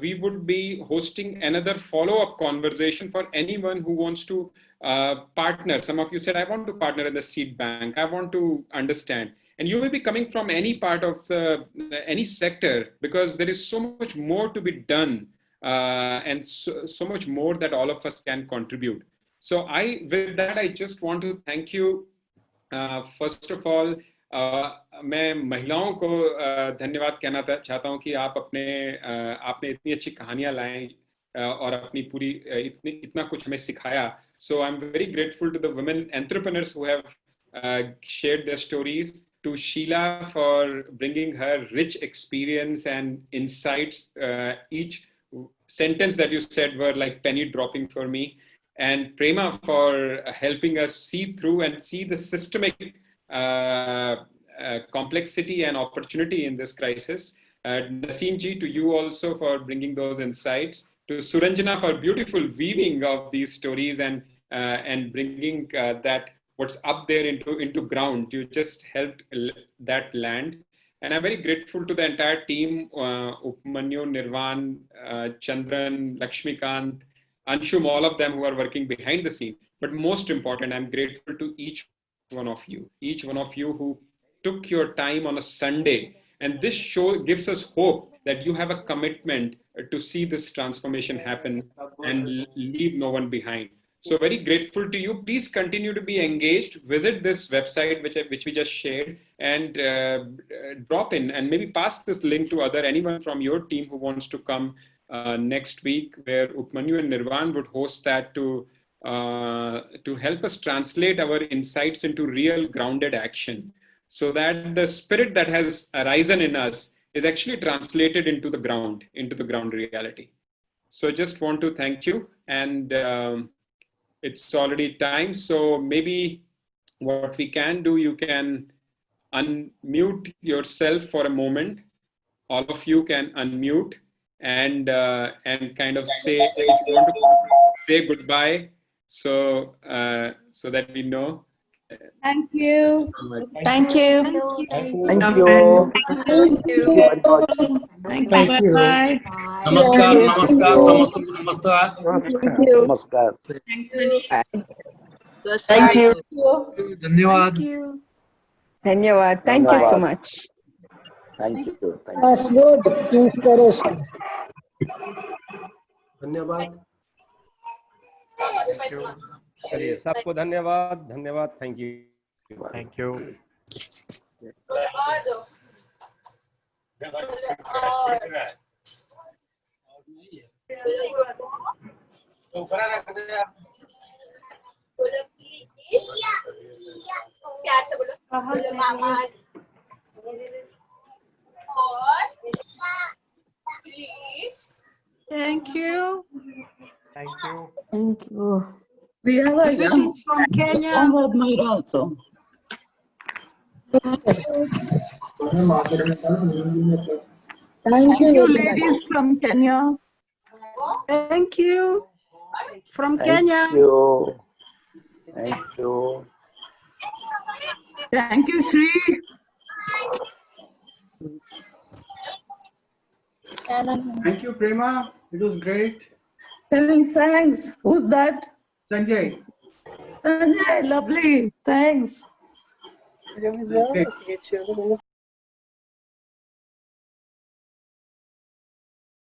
we would be hosting another follow-up conversation for anyone who wants to partner. Some of you said, I want to partner in the seed bank. I want to understand. And you will be coming from any part of any sector, because there is so much more to be done and so much more that all of us can contribute. So with that, I just want to thank you. First of all, मैं महिलाओं को धन्यवाद कहना चाहता हूँ कि आपने इतनी अच्छी कहानियाँ लाएं और अपनी पूरी इतना कुछ हमें सिखाया. So I'm very grateful to the women entrepreneurs who have shared their stories, to Sheila for bringing her rich experience and insights. Each sentence that you said were like penny dropping for me. And Prema for helping us see through and see the systemic complexity and opportunity in this crisis. Naseem ji, to you also for bringing those insights. To Suranjana for beautiful weaving of these stories and bringing that what's up there into ground. You just helped that land. And I'm very grateful to the entire team, Upmanyu, Nirvan, Chandran, Lakshmikant, Anshum, all of them who are working behind the scene. But most important, I'm grateful to each one of you who took your time on a Sunday. And this show gives us hope that you have a commitment to see this transformation happen and leave no one behind. So very grateful to you. Please continue to be engaged. Visit this website, which we just shared, and drop in and maybe pass this link to anyone from your team who wants to come next week, where Upmanyu and Nirvan would host that to help us translate our insights into real grounded action, so that the spirit that has arisen in us is actually translated into the ground reality. So I just want to thank you, and it's already time. So maybe what we can do, you can unmute yourself for a moment. All of you can unmute and kind of say, if you want to say goodbye, so that we know. Thank you. Thank you. Thank you. Thank you. Thank you. Bye. नमस्कार नमस्कार समस्त को नमस्कार. नमस्कार. Thank you. धन्यवाद. धन्यवाद. Thank you so much. Thank you. That's good. Inspiration. धन्यवाद. चलिए सबको धन्यवाद. Thank you. Thank you. Thank you. Thank you. Thank you. We have a young Greetings from Kenya. Mohammed Noor also. Thank you, ladies from Kenya. Thank you. From Thank Kenya. you. Thank you. Thank you, Sri. Thank you, Prema. It was great. Thanks. Who's that? Sanjay. Sanjay, lovely. Thanks. Okay.